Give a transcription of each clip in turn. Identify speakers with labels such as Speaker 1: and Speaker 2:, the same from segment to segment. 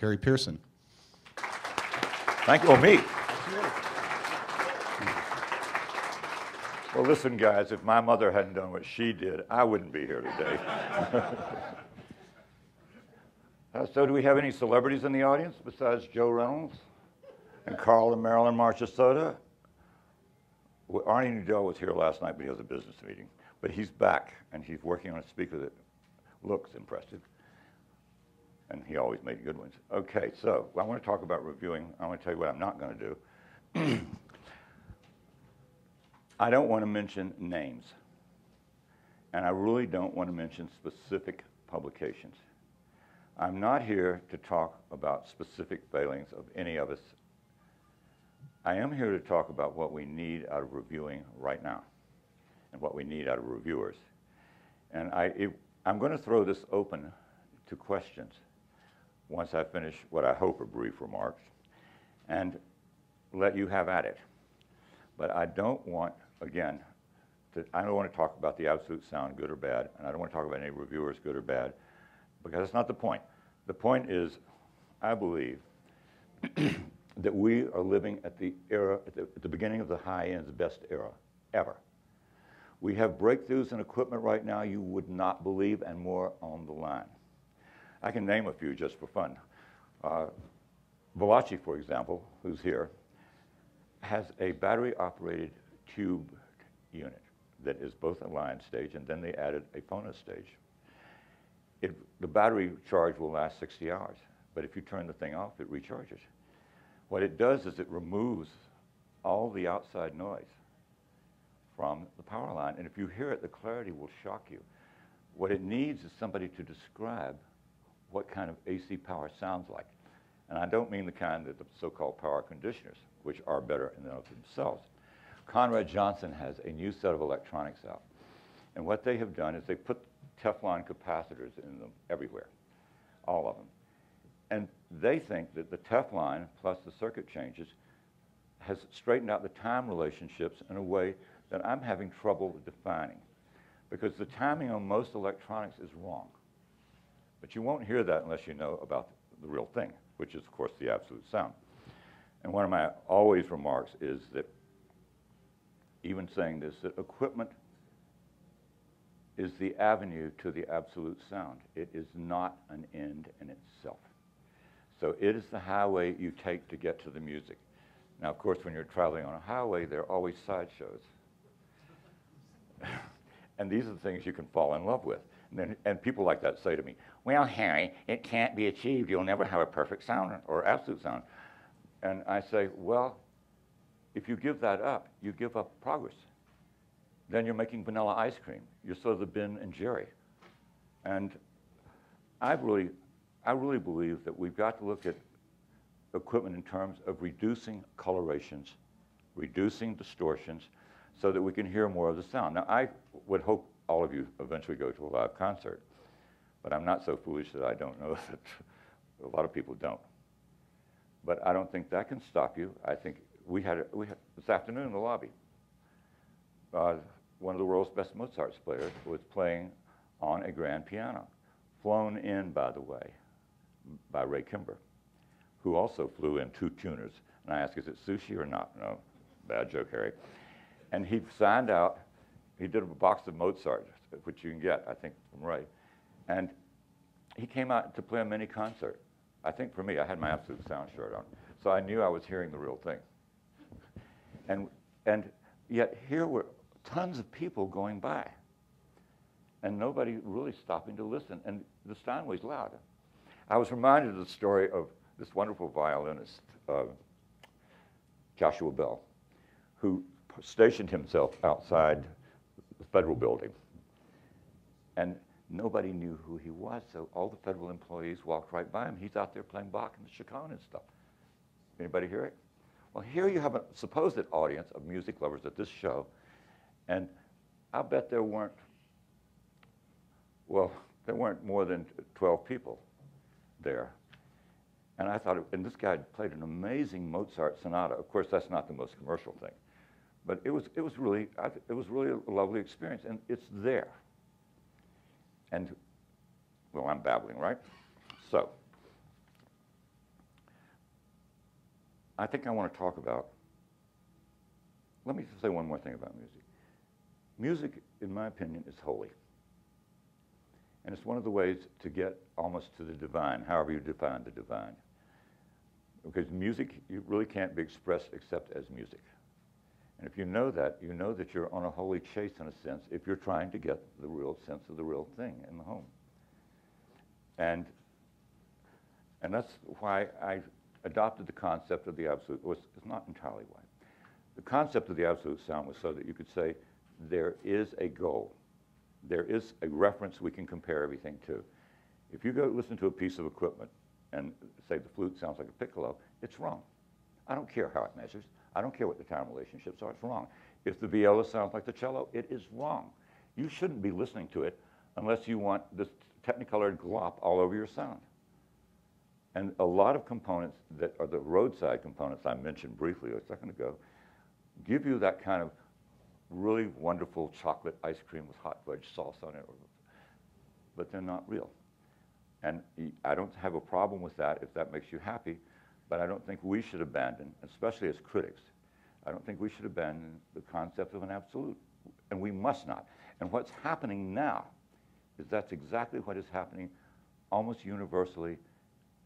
Speaker 1: Harry Pearson.
Speaker 2: Thank you. Oh, me. Well, listen, guys, if my mother hadn't done what she did, I wouldn't be here today. So do we have any celebrities in the audience besides Joe Reynolds and Carl and Marilyn Marchesota? Well, Arnie Nudell was here last night, but he has a business meeting. But he's back, and he's working on a speaker that looks impressive. And he always made good ones. Okay, so I want to talk about reviewing. I want to tell you what I'm not going to do. I don't want to mention names. And I really don't want to mention specific publications. I'm not here to talk about specific failings of any of us. I am here to talk about what we need out of reviewing right now and what we need out of reviewers. And I'm going to throw this open to questions once I finish what I hope are brief remarks and let you have at it. But I don't want, again, I don't want to talk about the absolute sound, good or bad, and I don't want to talk about any reviewers, good or bad, because that's not the point. The point is, I believe that we are living at the era, at the beginning of the high-end's best era ever. We have breakthroughs in equipment right now you would not believe, and more on the line. I can name a few just for fun. Valachi, for example, who's here, has a battery-operated tube unit that is both a line stage, and then they added a phono stage. The battery charge will last 60 hours, but if you turn the thing off, it recharges. What it does is it removes all the outside noise from the power line, and if you hear it, the clarity will shock you. What it needs is somebody to describe what kind of AC power sounds like. And I don't mean the kind that the so-called power conditioners, which are better in and of themselves. Conrad Johnson has a new set of electronics out. And what they have done is they put Teflon capacitors in them everywhere, all of them. And they think that the Teflon plus the circuit changes has straightened out the time relationships in a way that I'm having trouble defining. Because the timing on most electronics is wrong. But you won't hear that unless you know about the real thing, which is, of course, the absolute sound. And one of my always remarks is that, even saying this, that equipment is the avenue to the absolute sound. It is not an end in itself. So it is the highway you take to get to the music. Now, of course, when you're traveling on a highway, there are always sideshows. And these are the things you can fall in love with. And people like that say to me, well, Harry, it can't be achieved. You'll never have a perfect sound or absolute sound. And I say, well, if you give that up, you give up progress. Then you're making vanilla ice cream. You're sort of the Ben and Jerry. And I really believe that we've got to look at equipment in terms of reducing colorations, reducing distortions, so that we can hear more of the sound. Now, I would hope all of you eventually go to a live concert, but I'm not so foolish that I don't know that a lot of people don't. But I don't think that can stop you. I think we had this afternoon in the lobby, one of the world's best Mozart players was playing on a grand piano, flown in, by the way, by Ray Kimber, who also flew in 2 tuners. And I asked, is it sushi or not? No, bad joke, Harry. And he signed out. He did a box of Mozart, which you can get, I think, from Ray. And he came out to play a mini concert. I think for me, I had my absolute sound shirt on, so I knew I was hearing the real thing. And yet here were tons of people going by, and nobody really stopping to listen, and the sound was loud. I was reminded of the story of this wonderful violinist, Joshua Bell, who stationed himself outside the federal building, and nobody knew who he was, so all the federal employees walked right by him. He's out there playing Bach and the chaconne and stuff. Anybody hear it? Well, here you have a supposed audience of music lovers at this show, and I bet there weren't more than 12 people there. And I thought, and this guy played an amazing Mozart sonata. Of course, that's not the most commercial thing, but it was really a lovely experience, and it's there. And well, I'm babbling, right? So I think I want to talk about, let me say one more thing about music. Music, in my opinion, is holy. And it's one of the ways to get almost to the divine, however you define the divine. Because music, you really can't be expressed except as music. And if you know that you're on a holy chase in a sense, if you're trying to get the real sense of the real thing in the home. And that's why I adopted the concept of the absolute. It's not entirely why. The concept of the absolute sound was so that you could say there is a goal. There is a reference we can compare everything to. If you go listen to a piece of equipment and say the flute sounds like a piccolo, it's wrong. I don't care how it measures. I don't care what the time relationships are. It's wrong. If the viola sounds like the cello, it is wrong. You shouldn't be listening to it unless you want this technicolored glop all over your sound. And a lot of components that are the roadside components I mentioned briefly a second ago give you that kind of really wonderful chocolate ice cream with hot fudge sauce on it, but they're not real. And I don't have a problem with that if that makes you happy, but I don't think we should abandon, especially as critics, I don't think we should abandon the concept of an absolute, and we must not. And what's happening now is that's exactly what is happening almost universally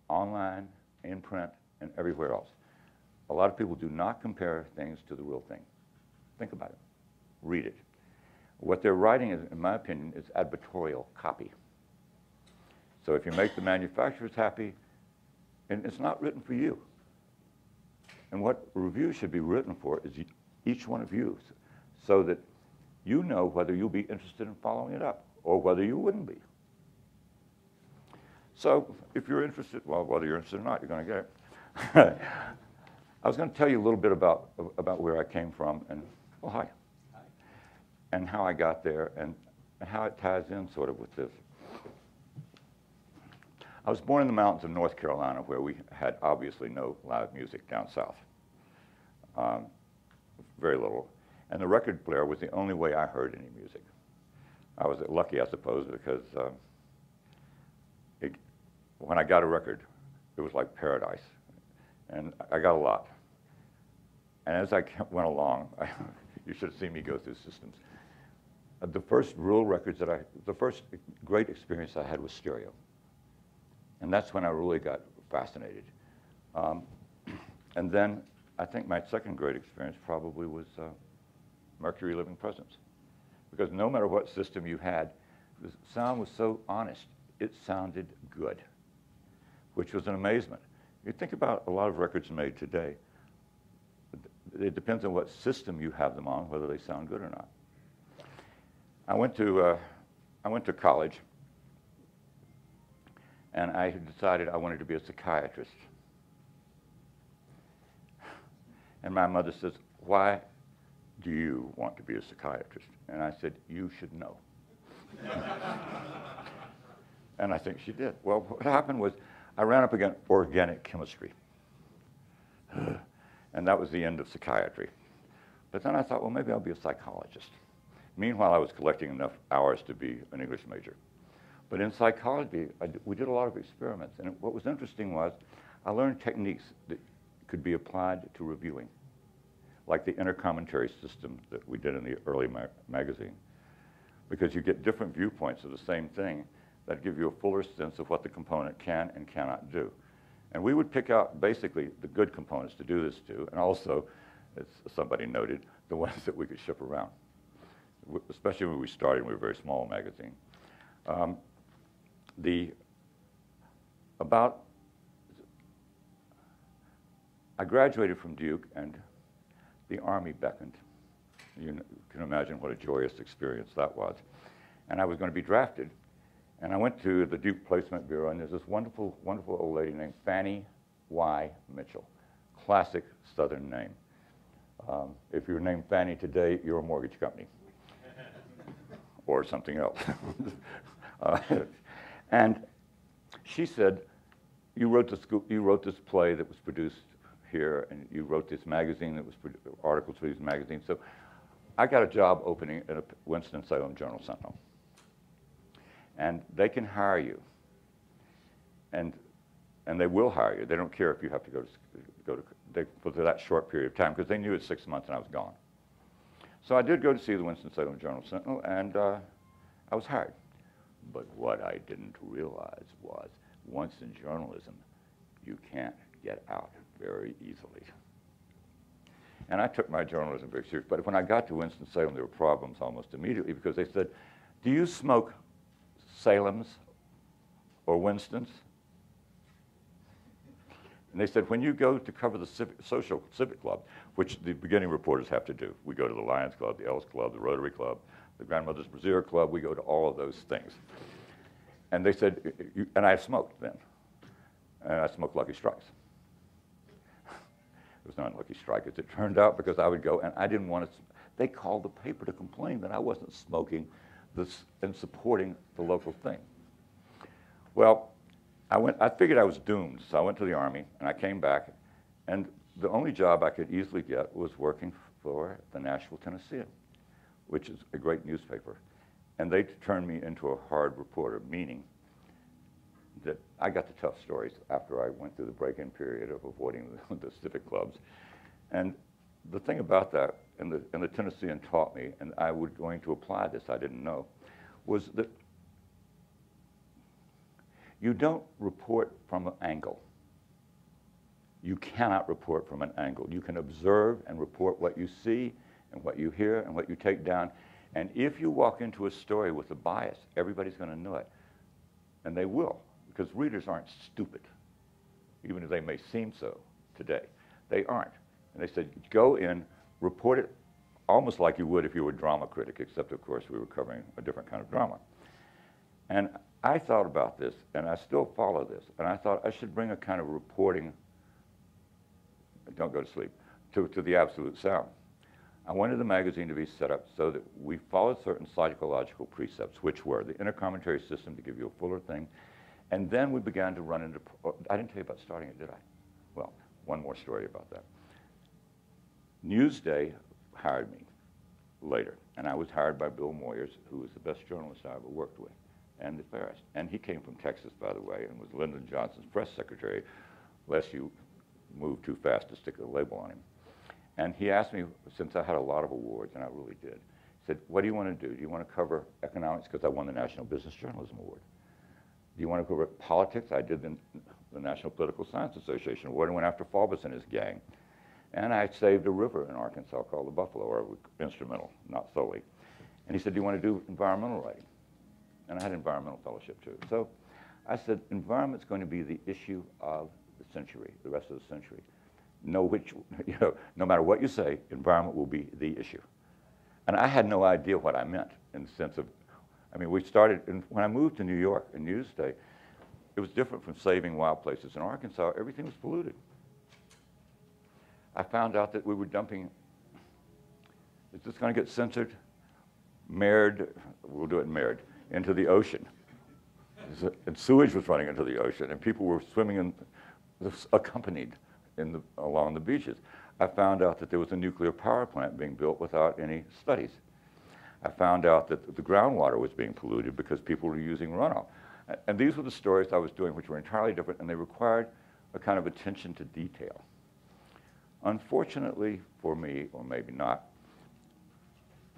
Speaker 2: online, in print, and everywhere else. A lot of people do not compare things to the real thing. Think about it. Read it. What they're writing, is, in my opinion, is advertorial copy. So if you make the manufacturers happy, and it's not written for you. And what reviews should be written for is each one of you, so that you know whether you'll be interested in following it up or whether you wouldn't be. So if you're interested, well, whether you're interested or not, you're going to get it. I was going to tell you a little bit about where I came from, and well, hi, and how I got there, and how it ties in sort of with this. I was born in the mountains of North Carolina, where we had obviously no live music down south, very little, and the record player was the only way I heard any music. I was lucky, I suppose, because when I got a record, it was like paradise, and I got a lot. And as I went along, you should have seen me go through systems. The first real records the first great experience I had was stereo. And that's when I really got fascinated. And then I think my second great experience probably was Mercury Living Presence. Because no matter what system you had, the sound was so honest. It sounded good, which was an amazement. You think about a lot of records made today. It depends on what system you have them on, whether they sound good or not. I went to college, and I had decided I wanted to be a psychiatrist. And my mother says, "Why do you want to be a psychiatrist?" And I said, "You should know." And I think she did. Well, what happened was I ran up against organic chemistry. And that was the end of psychiatry. But then I thought, well, maybe I'll be a psychologist. Meanwhile, I was collecting enough hours to be an English major. But in psychology, we did a lot of experiments. And what was interesting was I learned techniques that could be applied to reviewing, like the intercommentary system that we did in the early magazine. Because you get different viewpoints of the same thing that give you a fuller sense of what the component can and cannot do. And we would pick out basically the good components to do this to, and also, as somebody noted, the ones that we could ship around. Especially when we started, we were a very small magazine. I graduated from Duke, and the Army beckoned. You can imagine what a joyous experience that was. And I was going to be drafted. And I went to the Duke Placement Bureau, and there's this wonderful, wonderful old lady named Fannie Y. Mitchell. Classic Southern name. If you're named Fannie today, you're a mortgage company. Or something else. And she said, you wrote this play that was produced here, and you wrote this magazine that was articles for these magazines. So I got a job opening at a Winston-Salem Journal-Sentinel. And they can hire you. And And they will hire you. They don't care if you have to for that short period of time, because they knew it's 6 months and I was gone. So I did go to see the Winston-Salem Journal-Sentinel, and I was hired. But what I didn't realize was, once in journalism, you can't get out very easily. And I took my journalism very serious. But when I got to Winston-Salem, there were problems almost immediately, because they said, do you smoke Salems or Winstons? And they said, when you go to cover the civic club, which the beginning reporters have to do, we go to the Lions Club, the Elks Club, the Rotary Club, the Grandmother's Brazier Club, we go to all of those things. And they said, and I smoked then, and I smoked Lucky Strikes. It was not Lucky Strike, as it turned out, because I would go, and I didn't want to, they called the paper to complain that I wasn't smoking this and supporting the local thing. Well, I figured I was doomed, so I went to the Army, and I came back, and the only job I could easily get was working for the Nashville Tennessean, which is a great newspaper. And they turned me into a hard reporter, meaning that I got the tough stories after I went through the break-in period of avoiding the civic clubs. And the thing about that, and the Tennessean taught me, and I was going to apply this, I didn't know, was that you don't report from an angle. You cannot report from an angle. You can observe and report what you see and what you hear and what you take down. And if you walk into a story with a bias, everybody's going to know it. And they will, because readers aren't stupid, even if they may seem so today. They aren't. And they said, go in, report it almost like you would if you were a drama critic, except, of course, we were covering a different kind of drama. And I thought about this, and I still follow this, and I thought I should bring a kind of reporting, don't go to sleep, to the absolute sound. I wanted the magazine to be set up so that we followed certain psychological precepts, which were the intercommentary system to give you a fuller thing, and then we began to run into, I didn't tell you about starting it, did I? Well, one more story about that. Newsday hired me later, and I was hired by Bill Moyers, who was the best journalist I ever worked with, and the fairest. And he came from Texas, by the way, and was Lyndon Johnson's press secretary, lest you move too fast to stick a label on him. And he asked me, since I had a lot of awards, and I really did, he said, what do you want to do? Do you want to cover economics? Because I won the National Business Journalism Award. Do you want to cover politics? I did the National Political Science Association Award and went after Faubus and his gang. And I saved a river in Arkansas called the Buffalo, or instrumental, not solely. And he said, do you want to do environmental writing? And I had environmental fellowship too. So I said, environment's going to be the issue of the century, the rest of the century. No matter what you say, environment will be the issue. And I had no idea what I meant in the sense of, I mean, we started, when I moved to New York in Newsday, it was different from saving wild places. In Arkansas, everything was polluted. I found out that we were dumping, is this going to get censored? Mared, we'll do it mared, into the ocean. And sewage was running into the ocean, and people were swimming in, accompanied along the beaches. I found out that there was a nuclear power plant being built without any studies. I found out that the groundwater was being polluted because people were using runoff. And these were the stories I was doing, which were entirely different, and they required a kind of attention to detail. Unfortunately for me, or maybe not,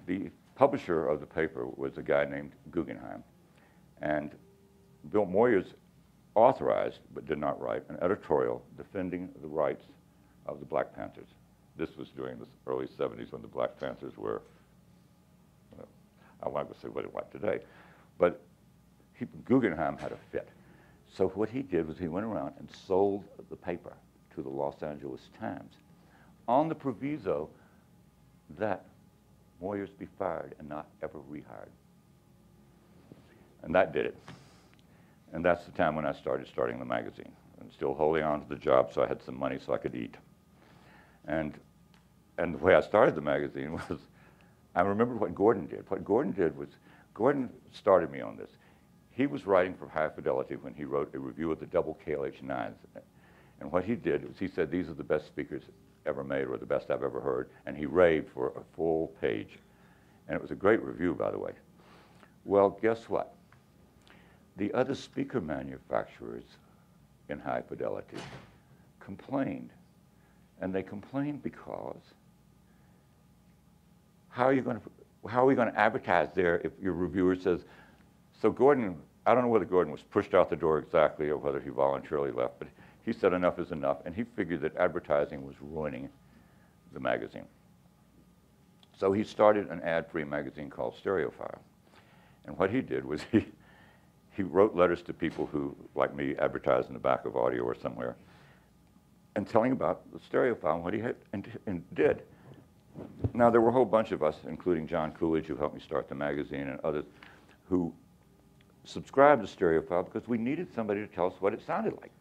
Speaker 2: the publisher of the paper was a guy named Guggenheim. And Bill Moyers authorized, but did not write, an editorial defending the rights of the Black Panthers. This was during the early 70s when the Black Panthers were, I'm not going to say what it's like today, but Guggenheim had a fit. So what he did was he went around and sold the paper to the Los Angeles Times on the proviso that Moyers be fired and not ever rehired. And that did it. And that's the time when I started starting the magazine. I'm still holding on to the job, so I had some money so I could eat. And the way I started the magazine was, I remember what Gordon did. What Gordon did was, Gordon started me on this. He was writing for High Fidelity when he wrote a review of the double KLH9s. And what he did was he said, these are the best speakers ever made, or the best I've ever heard, and he raved for a full page. And it was a great review, by the way. Well, guess what? The other speaker manufacturers in high fidelity, complained. And they complained because how are we going to advertise there if your reviewer says, so Gordon, I don't know whether Gordon was pushed out the door exactly or whether he voluntarily left, but he said enough is enough, and he figured that advertising was ruining the magazine. So he started an ad-free magazine called Stereophile. And what he did was he wrote letters to people who, like me, advertised in the back of audio or somewhere, and telling about the Stereophile and what he had and did. Now, there were a whole bunch of us, including John Coolidge, who helped me start the magazine, and others, who subscribed to Stereophile because we needed somebody to tell us what it sounded like.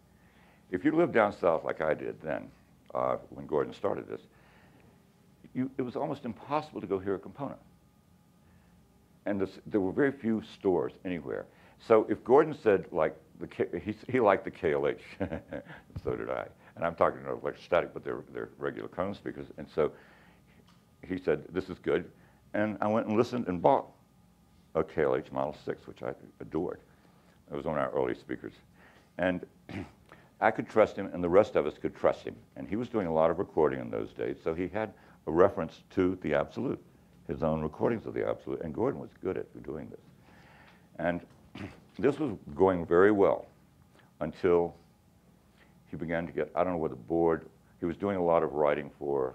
Speaker 2: If you lived down south like I did then, when Gordon started this, it was almost impossible to go hear a component. And there were very few stores anywhere. So if Gordon said, like, he liked the KLH, so did I. And I'm talking electrostatic, but they're regular cone speakers. And so he said, this is good. And I went and listened and bought a KLH Model 6, which I adored. It was one of our early speakers. And I could trust him, and the rest of us could trust him. And he was doing a lot of recording in those days, so he had a reference to the Absolute, his own recordings of the Absolute, and Gordon was good at doing this. And this was going very well until he began to get, I don't know whether bored, he was doing a lot of writing for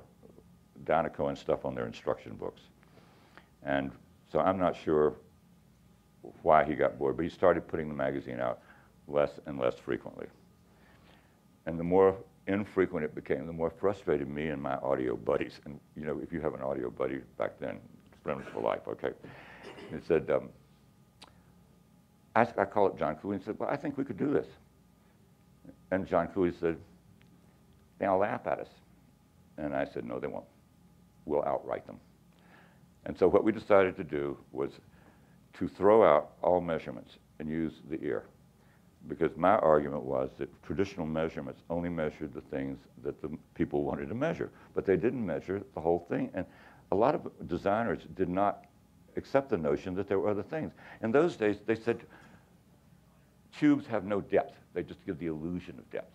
Speaker 2: Danico and stuff on their instruction books. And so I'm not sure why he got bored, but he started putting the magazine out less and less frequently. And the more infrequent it became, the more frustrated me and my audio buddies. And you know, if you have an audio buddy back then, friends for life, okay? He said, I call it John Cooley and said, well, I think we could do this. And John Cooley said, they'll laugh at us. And I said, no, they won't. We'll outright them. And so what we decided to do was to throw out all measurements and use the ear. Because my argument was that traditional measurements only measured the things that the people wanted to measure, but they didn't measure the whole thing. And a lot of designers did not accept the notion that there were other things. In those days, they said, tubes have no depth. They just give the illusion of depth.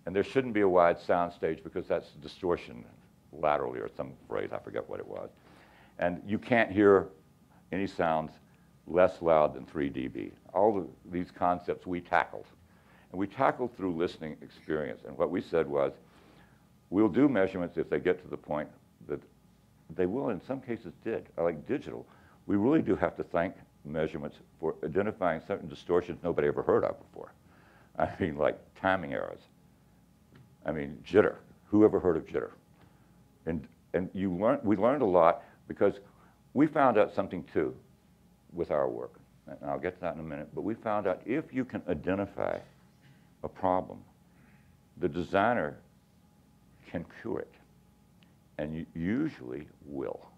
Speaker 2: And there shouldn't be a wide sound stage because that's distortion laterally or some phrase, I forget what it was. And you can't hear any sounds less loud than 3 dB. All these concepts we tackled. And we tackled through listening experience. And what we said was, we'll do measurements if they get to the point that they will, in some cases did. Like digital, we really do have to thank measurements for identifying certain distortions nobody ever heard of before. I mean, like timing errors. I mean, jitter. Who ever heard of jitter? And we learned a lot because we found out something too with our work. And I'll get to that in a minute. But we found out if you can identify a problem, the designer can cure it. And you usually will.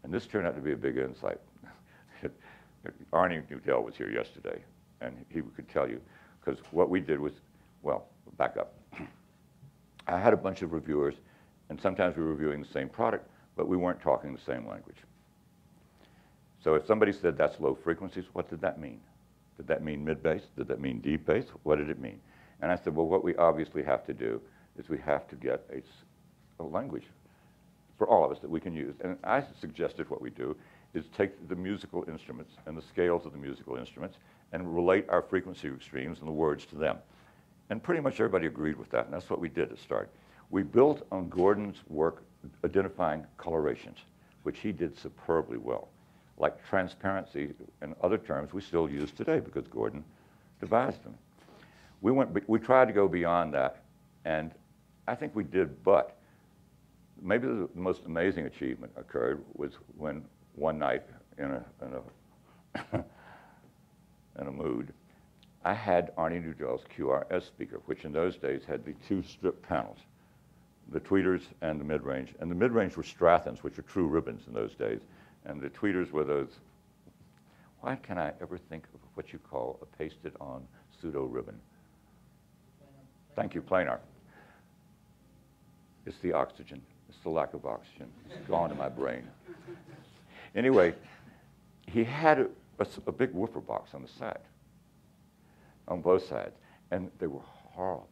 Speaker 2: And this turned out to be a big insight. Arnie Nudell was here yesterday, and he could tell you, because what we did was, well, back up. I had a bunch of reviewers, and sometimes we were reviewing the same product, but we weren't talking the same language. So if somebody said that's low frequencies, what did that mean? Did that mean mid-bass? Did that mean deep bass? What did it mean? And I said, well, what we obviously have to do is we have to get a language for all of us that we can use. And I suggested what we do is take the musical instruments and the scales of the musical instruments and relate our frequency extremes and the words to them. And pretty much everybody agreed with that, and that's what we did to start. We built on Gordon's work identifying colorations, which he did superbly well. Like transparency and other terms we still use today because Gordon devised them. We tried to go beyond that, and I think we did, but maybe the most amazing achievement occurred was when one night in a mood, I had Arnie Nudell's QRS speaker, which in those days had the 2 strip panels, the tweeters and the mid-range. And the mid-range were Strathens, which are true ribbons in those days. And the tweeters were those, why can I ever think of what you call a pasted-on pseudo ribbon? Thank you, planar. It's the oxygen. It's the lack of oxygen. It's gone to my brain. Anyway, he had a big woofer box on the side, on both sides. and they were horrible.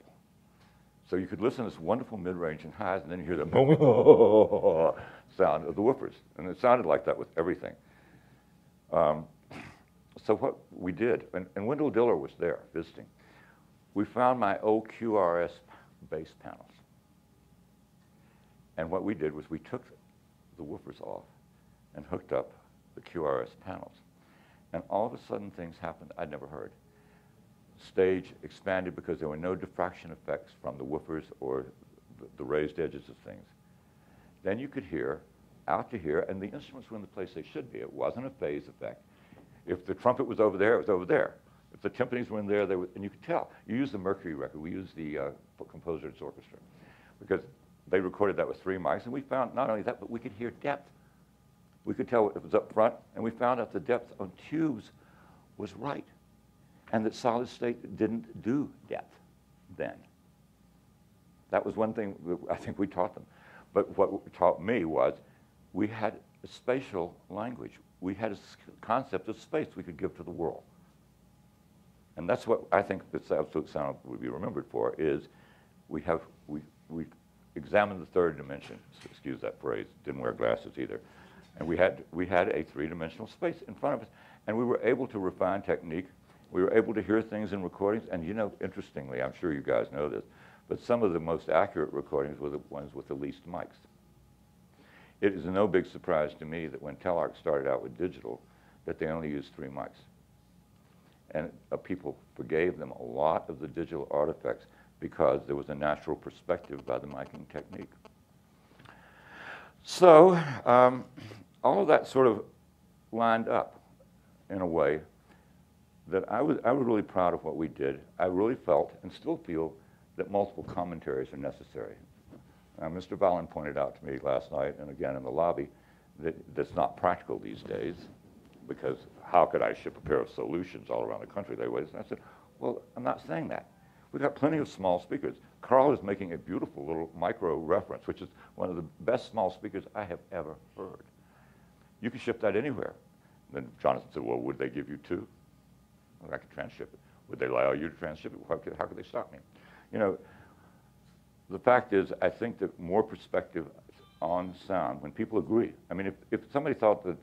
Speaker 2: So you could listen to this wonderful mid-range and highs, and then you hear the sound of the woofers. And it sounded like that with everything. So what we did, and Wendell Diller was there visiting, we found my old QRS bass panels. And what we did was we took the woofers off and hooked up the QRS panels. And all of a sudden things happened I'd never heard. Stage expanded because there were no diffraction effects from the woofers or the raised edges of things. Then you could hear out to here, and the instruments were in the place they should be. It wasn't a phase effect. If the trumpet was over there, it was over there. If the timpanis were in there, and you could tell. You use the Mercury record. We use the Composer's Orchestra because they recorded that with 3 mics, and we found not only that, but we could hear depth. We could tell it was up front, and we found out the depth on tubes was right, and that solid state didn't do depth then. That was one thing that I think we taught them. But what taught me was we had a spatial language. We had a concept of space we could give to the world. And that's what I think this absolute sound would be remembered for, is we examined the third dimension. Excuse that phrase, didn't wear glasses either. And we had a 3-dimensional space in front of us, and we were able to refine technique. We were able to hear things in recordings, and you know, interestingly, I'm sure you guys know this, but some of the most accurate recordings were the ones with the least mics. It is no big surprise to me that when Telarc started out with digital, that they only used 3 mics. And people forgave them a lot of the digital artifacts because there was a natural perspective by the miking technique. So all of that sort of lined up in a way that I was really proud of what we did. I really felt and still feel that multiple commentaries are necessary. Mr. Vallon pointed out to me last night and again in the lobby that that's not practical these days because how could I ship a pair of solutions all around the country that way? And I said, well, I'm not saying that. We've got plenty of small speakers. Carl is making a beautiful little micro reference, which is one of the best small speakers I have ever heard. You can ship that anywhere. And then Jonathan said, well, would they give you 2? Well, I could transship it. Would they allow you to transship it? How could they stop me? You know, the fact is, I think that more perspective on sound, when people agree. I mean, if somebody thought that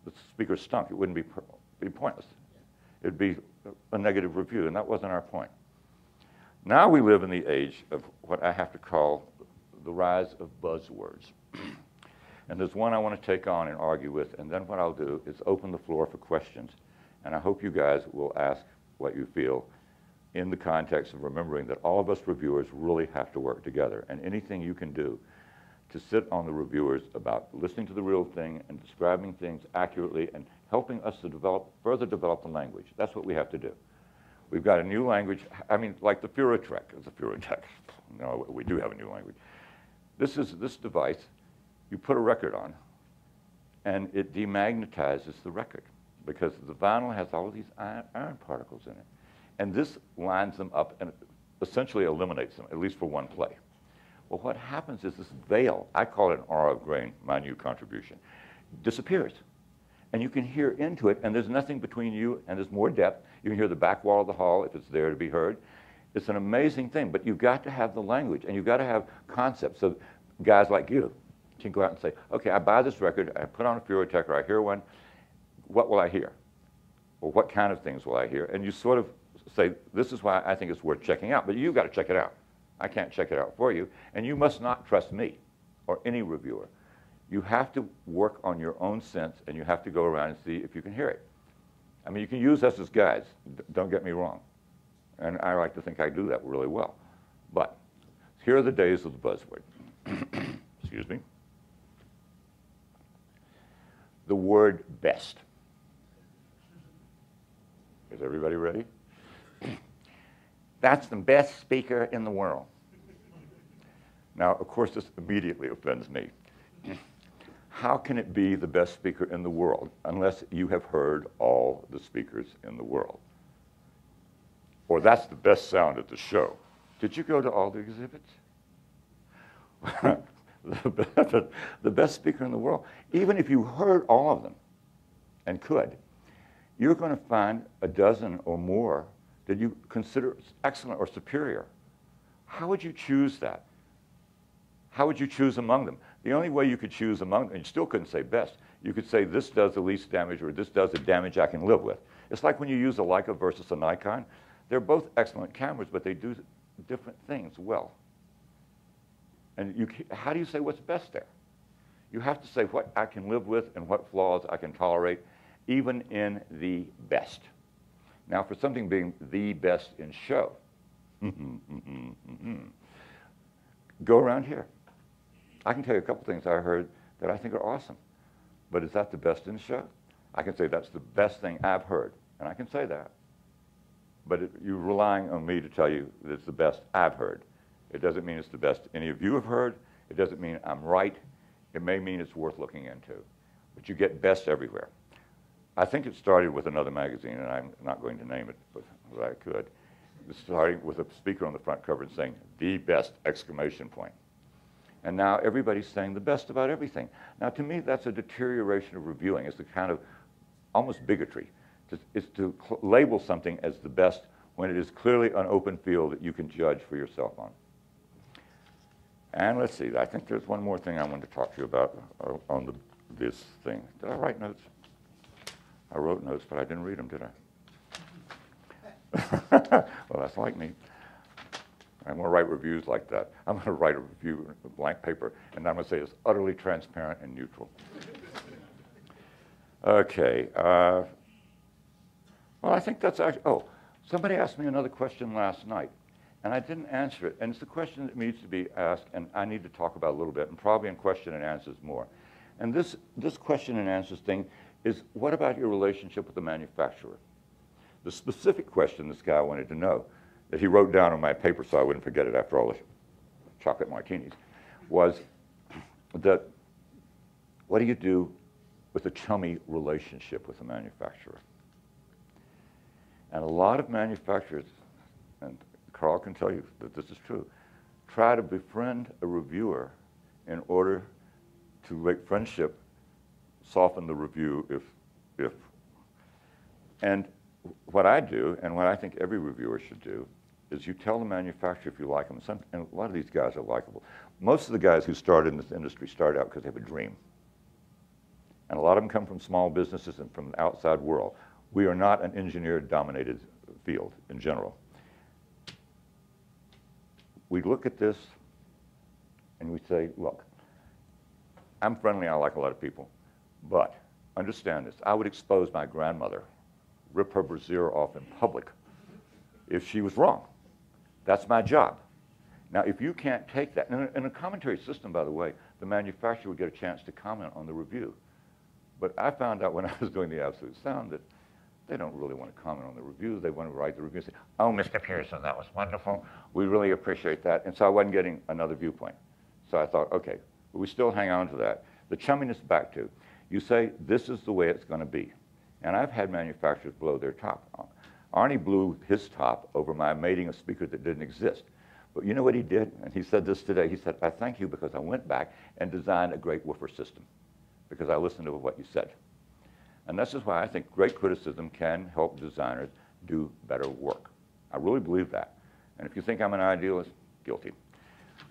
Speaker 2: the speaker stunk, it wouldn't be pointless. It'd be a negative review, and that wasn't our point. Now we live in the age of what I have to call the rise of buzzwords. And there's one I want to take on and argue with, and then what I'll do is open the floor for questions. And I hope you guys will ask what you feel in the context of remembering that all of us reviewers really have to work together. And anything you can do to sit on the reviewers about listening to the real thing and describing things accurately and helping us to further develop the language. That's what we have to do. We've got a new language. I mean, like the Furotrek is a Furotrek. No, we do have a new language. This device, you put a record on, and it demagnetizes the record because the vinyl has all of these iron particles in it. And this lines them up and essentially eliminates them, at least for one play. Well, what happens is this veil, I call it an aura of grain, my new contribution, disappears. And you can hear into it, and there's nothing between you, and there's more depth. You can hear the back wall of the hall if it's there to be heard. It's an amazing thing, but you've got to have the language, and you've got to have concepts. So guys like you can go out and say, okay, I buy this record, I put on a Furotrek, or I hear one, what will I hear? Or what kind of things will I hear? And you sort of say, this is why I think it's worth checking out, but you've got to check it out. I can't check it out for you, and you must not trust me or any reviewer. You have to work on your own sense, and you have to go around and see if you can hear it. I mean, you can use us as guides, don't get me wrong, and I like to think I do that really well. But here are the days of the buzzword. Excuse me. The word best. Is everybody ready? That's the best speaker in the world. Now, of course, this immediately offends me. How can it be the best speaker in the world unless you have heard all the speakers in the world? Or that's the best sound at the show. Did you go to all the exhibits? The best speaker in the world, even if you heard all of them and could, you're going to find a dozen or more that you consider excellent or superior. How would you choose that? How would you choose among them? The only way you could choose among them, and you still couldn't say best, you could say this does the least damage or this does the damage I can live with. It's like when you use a Leica versus a Nikon. They're both excellent cameras, but they do different things well. And how do you say what's best there? You have to say what I can live with and what flaws I can tolerate, even in the best. Now, for something being the best in show, go around here. I can tell you a couple things I heard that I think are awesome. But is that the best in the show? I can say that's the best thing I've heard, and I can say that. But you're relying on me to tell you that it's the best I've heard. It doesn't mean it's the best any of you have heard. It doesn't mean I'm right. It may mean it's worth looking into. But you get best everywhere. I think it started with another magazine, and I'm not going to name it, but I could. It started with a speaker on the front cover and saying, "The best!" exclamation point. And now everybody's saying the best about everything. Now, to me, that's a deterioration of reviewing. It's a kind of almost bigotry. It's to label something as the best when it is clearly an open field that you can judge for yourself on. And let's see, I think there's one more thing I wanted to talk to you about on this thing. Did I write notes? I wrote notes, but I didn't read them, did I? Well, that's like me. I'm going to write reviews like that. I'm going to write a review on a blank paper, and I'm going to say it's utterly transparent and neutral. Okay. Well, I think that's actually, oh, somebody asked me another question last night, and I didn't answer it. And it's a question that needs to be asked, and I need to talk about a little bit, and probably in question and answers more. And this question and answers thing is, what about your relationship with the manufacturer? The specific question this guy wanted to know, that he wrote down on my paper so I wouldn't forget it after all the chocolate martinis, was that what do you do with a chummy relationship with a manufacturer? And a lot of manufacturers, and Carl can tell you that this is true, try to befriend a reviewer in order to make friendship soften the review if. And what I do, and what I think every reviewer should do, is you tell the manufacturer if you like them. And a lot of these guys are likable. Most of the guys who started in this industry start out because they have a dream. And a lot of them come from small businesses and from the outside world. We are not an engineer-dominated field in general. We look at this and we say, look, I'm friendly, I like a lot of people, but understand this, I would expose my grandmother, rip her brassiere off in public if she was wrong. That's my job. Now, if you can't take that, in a commentary system, by the way, the manufacturer would get a chance to comment on the review. But I found out when I was doing the Absolute Sound that they don't really want to comment on the review. They want to write the review and say, "Oh, Mr. Pearson, that was wonderful. We really appreciate that." And so I wasn't getting another viewpoint. So I thought, okay, but we still hang on to that. The chumminess back to, you say, this is the way it's going to be. And I've had manufacturers blow their top on. Arnie blew his top over my mating a speaker that didn't exist. But you know what he did? And he said this today. He said, "I thank you because I went back and designed a great woofer system because I listened to what you said." And this is why I think great criticism can help designers do better work. I really believe that. And if you think I'm an idealist, guilty.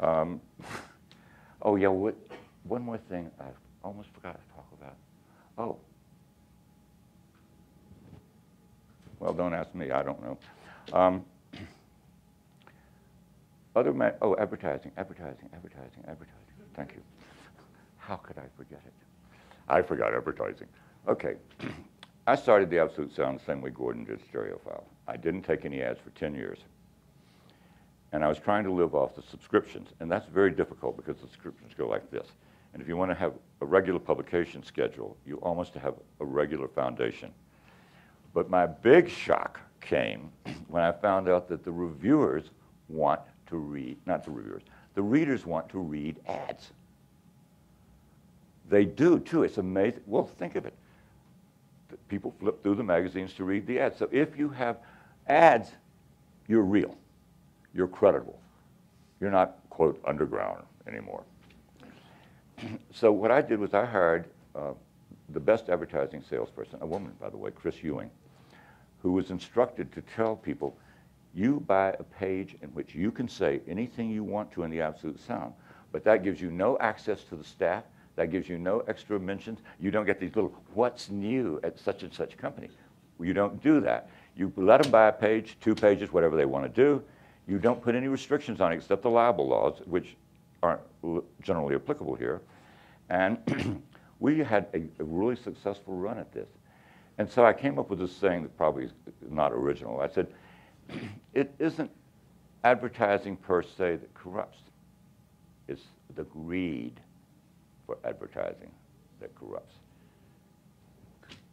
Speaker 2: Oh, yeah, one more thing I almost forgot to talk about. Oh. Well, don't ask me. I don't know. Advertising. Thank you. How could I forget it? I forgot advertising. Okay. I started the Absolute Sound the same way Gordon did Stereophile. I didn't take any ads for 10 years. And I was trying to live off the subscriptions. And that's very difficult because the subscriptions go like this. And if you want to have a regular publication schedule, you almost have a regular foundation. But my big shock came when I found out that the reviewers want to read, not the reviewers, the readers want to read ads. They do, too. It's amazing. Well, think of it. People flip through the magazines to read the ads. So if you have ads, you're real. You're credible. You're not, quote, underground anymore. So what I did was I hired the best advertising salesperson, a woman, by the way, Chris Ewing, who was instructed to tell people, You buy a page in which you can say anything you want to in the absolute sound, but that gives you no access to the staff. That gives you no extra mentions. You don't get these little, what's new at such and such company. You don't do that. You let them buy a page, 2 pages, whatever they want to do. You don't put any restrictions on it except the libel laws, which aren't generally applicable here. And we had a really successful run at this. And so I came up with this saying that probably is not original. I said, it isn't advertising per se that corrupts. It's the greed for advertising that corrupts.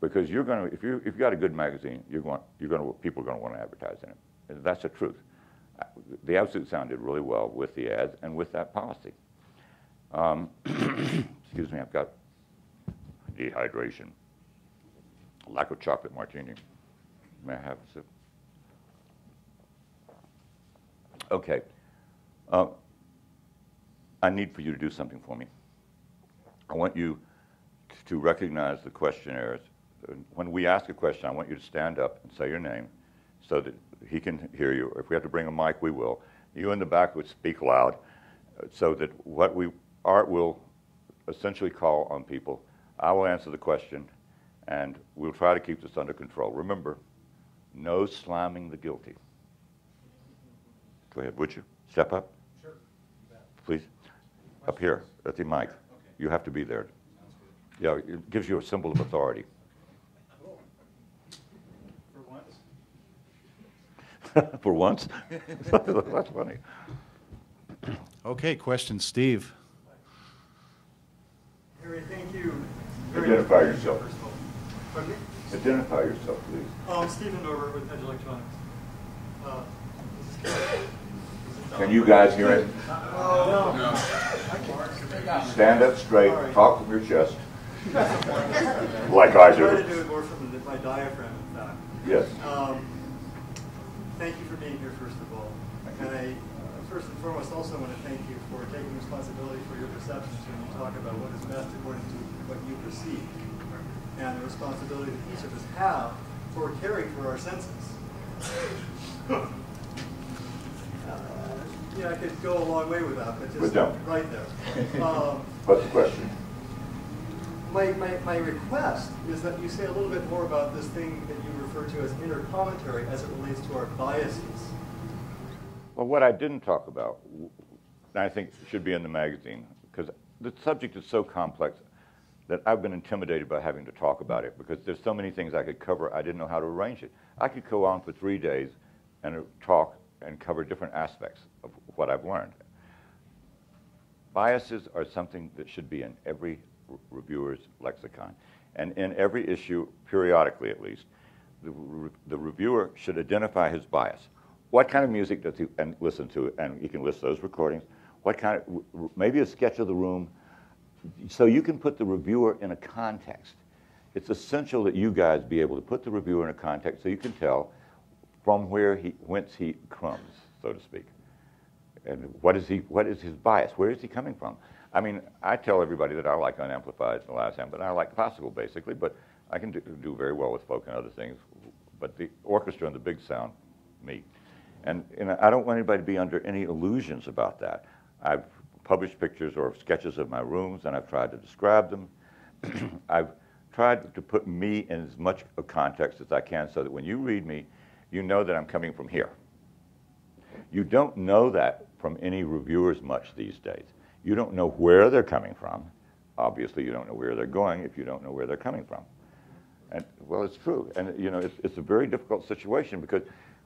Speaker 2: Because you're going to, if you've got a good magazine, people are going to want to advertise in it. And that's the truth. The Absolute Sound did really well with the ads and with that policy. Excuse me, I've got dehydration. Lack of chocolate martini. May I have a sip? Okay. I need for you to do something for me. I want you to recognize the questionnaires. When we ask a question, I want you to stand up and say your name so that he can hear you. If we have to bring a mic, we will. You in the back would speak loud so that Art will essentially call on people. I will answer the question, and we'll try to keep this under control. Remember, no slamming the guilty. Go ahead, would you? Step up.
Speaker 1: Sure.
Speaker 2: Please. Up here at the mic.
Speaker 1: Okay.
Speaker 2: You have to be there.
Speaker 1: Sounds good.
Speaker 2: Yeah, it gives you a symbol of authority.
Speaker 1: Cool. For once?
Speaker 2: For once? That's funny.
Speaker 1: Okay, question, Steve.
Speaker 3: Harry, thank you.
Speaker 2: Identify yourself.
Speaker 3: First of all. Pardon me?
Speaker 2: Identify yourself, please.
Speaker 3: Stephen Norbert with Edge Electronics. This is Kelly.
Speaker 2: Can you guys hear it?
Speaker 3: No.
Speaker 2: Stand up straight,
Speaker 3: Sorry.
Speaker 2: talk from your chest. Like I
Speaker 3: I try to
Speaker 2: do.
Speaker 3: do it more from my diaphragm, in fact.
Speaker 2: Yes.
Speaker 3: Thank you for being here, first of all. And I, first and foremost, also want to thank you for taking responsibility for your perceptions when you talk about what is best according to what you perceive, and the responsibility that each of us have for caring for our senses. I could go a long way with that, but just right there.
Speaker 2: What's the question?
Speaker 3: My request is that you say a little bit more about this thing that you refer to as inner commentary as it relates to our biases.
Speaker 2: Well, what I didn't talk about, and I think should be in the magazine, because the subject is so complex that I've been intimidated by having to talk about it, because there's so many things I could cover, I didn't know how to arrange it. I could go on for 3 days and talk and cover different aspects of what I've learned. Biases are something that should be in every reviewer's lexicon, and in every issue, periodically at least, the reviewer should identify his bias. What kind of music does he listen to? And you can list those recordings. What kind of, maybe a sketch of the room, so you can put the reviewer in a context. It's essential that you guys be able to put the reviewer in a context so you can tell from whence he comes, so to speak. And what is his bias? Where is he coming from? I mean, I tell everybody that I like unamplified in the last time, but I like classical basically, but I can do very well with folk and other things. But the orchestra and the big sound, me. And I don't want anybody to be under any illusions about that. I've published pictures or sketches of my rooms, and I've tried to describe them. I've tried to put me in as much a context as I can so that when you read me, you know that I'm coming from here. You don't know that from any reviewers much these days. You don't know where they're coming from. Obviously, you don't know where they're going if you don't know where they're coming from. And, well, it's true. And, it's a very difficult situation because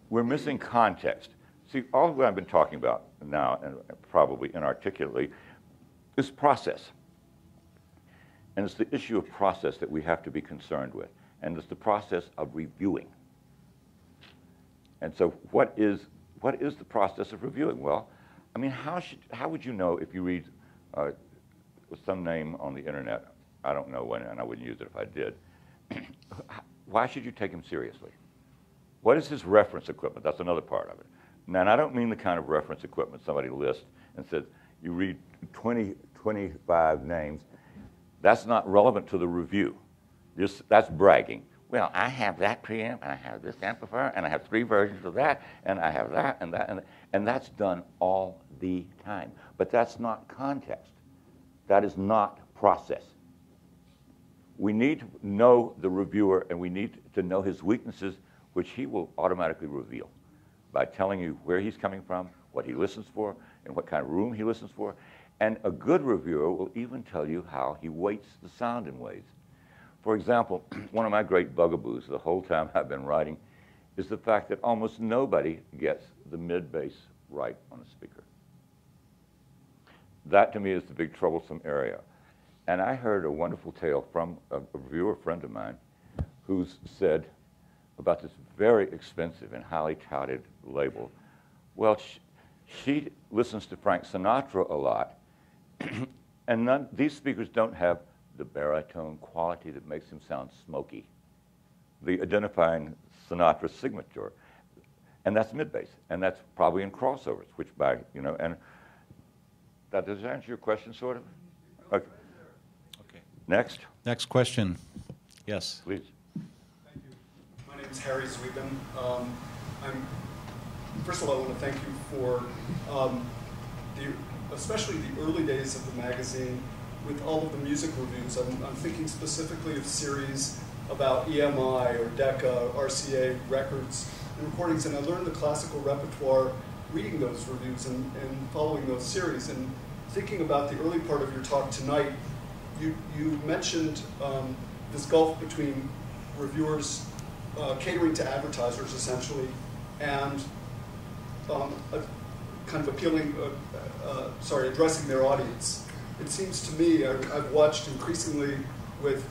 Speaker 2: we're missing context. See, all of what I've been talking about now, and probably inarticulately, is process. And it's the issue of process that we have to be concerned with. And it's the process of reviewing. And so what is the process of reviewing? Well, I mean, how would you know if you read some name on the internet? I don't know when, and I wouldn't use it if I did. Why should you take him seriously? What is his reference equipment? That's another part of it. Now, and I don't mean the kind of reference equipment somebody lists and says, you read 25 names. That's not relevant to the review. That's bragging. well, I have that preamp, and I have this amplifier, and I have 3 versions of that, and I have that, and that, and that's done all the time. But that's not context. That is not process. We need to know the reviewer, and we need to know his weaknesses, which he will automatically reveal by telling you where he's coming from, what he listens for, and what kind of room he listens for. And a good reviewer will even tell you how he weights the sound in ways. For example, one of my great bugaboos the whole time I've been writing is the fact that almost nobody gets the mid-bass right on a speaker. That, to me, is the big troublesome area. And I heard a wonderful tale from a reviewer friend of mine who said about this very expensive and highly touted label. Well, she listens to Frank Sinatra a lot, and these speakers don't have the baritone quality that makes him sound smoky, the identifying Sinatra signature. And that's mid-bass, and that's probably in crossovers, which by, you know, and does that answer your question, sort of? Okay.
Speaker 1: Okay.
Speaker 2: Next.
Speaker 1: Next question. Yes.
Speaker 2: Please.
Speaker 4: Thank you. My name is Harry Zwieben. First of all, I want to thank you for especially the early days of the magazine with all of the music reviews. I'm thinking specifically of series about EMI or Decca, RCA records and recordings, and I learned the classical repertoire reading those reviews and following those series. And thinking about the early part of your talk tonight, you mentioned this gulf between reviewers catering to advertisers, essentially, and kind of appealing, addressing their audience. It seems to me, I've watched increasingly with,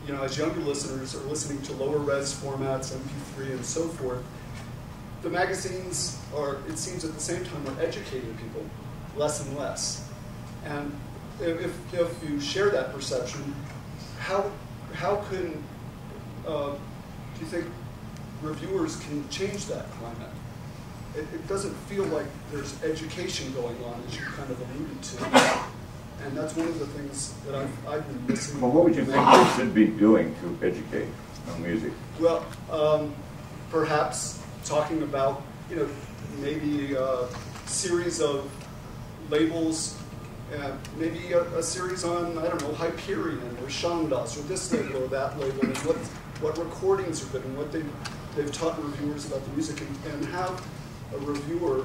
Speaker 4: you know, as younger listeners are listening to lower res formats, MP3 and so forth, the magazines are, it seems at the same time, are educating people less and less. And if you share that perception, how can, do you think reviewers can change that climate? It doesn't feel like there's education going on, as you kind of alluded to. And that's one of the things that I've been missing.
Speaker 2: Well, what would you think they should be doing to educate on music?
Speaker 4: Well, perhaps talking about, you know, maybe a series of labels, maybe a series on, I don't know, Hyperion or Shandas or this label or that label, and what recordings are good and what they've taught reviewers about the music, and have a reviewer,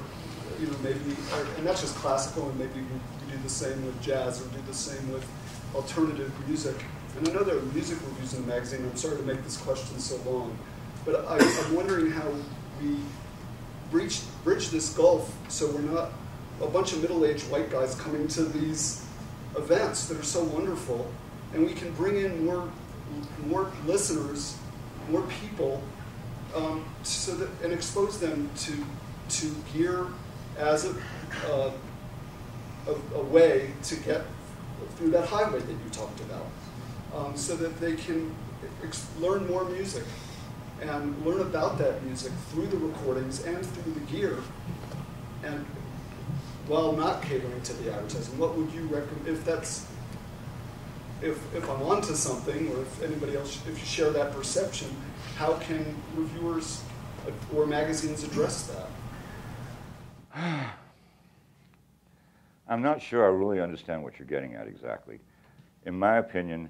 Speaker 4: you know, maybe, and that's just classical, and maybe we do the same with jazz or do the same with alternative music. And I know there are music reviews in the magazine. I'm sorry to make this question so long, but I'm wondering how we bridge this gulf so we're not a bunch of middle-aged white guys coming to these events that are so wonderful, and we can bring in more listeners, more people, so that, and expose them to gear as a way to get through that highway that you talked about, so that they can learn more music and learn about that music through the recordings and through the gear, and while not catering to the advertising. What would you recommend, if I'm onto something, or if anybody else, if you share that perception, how can reviewers or magazines address that?
Speaker 2: I'm not sure I really understand what you're getting at exactly. In my opinion,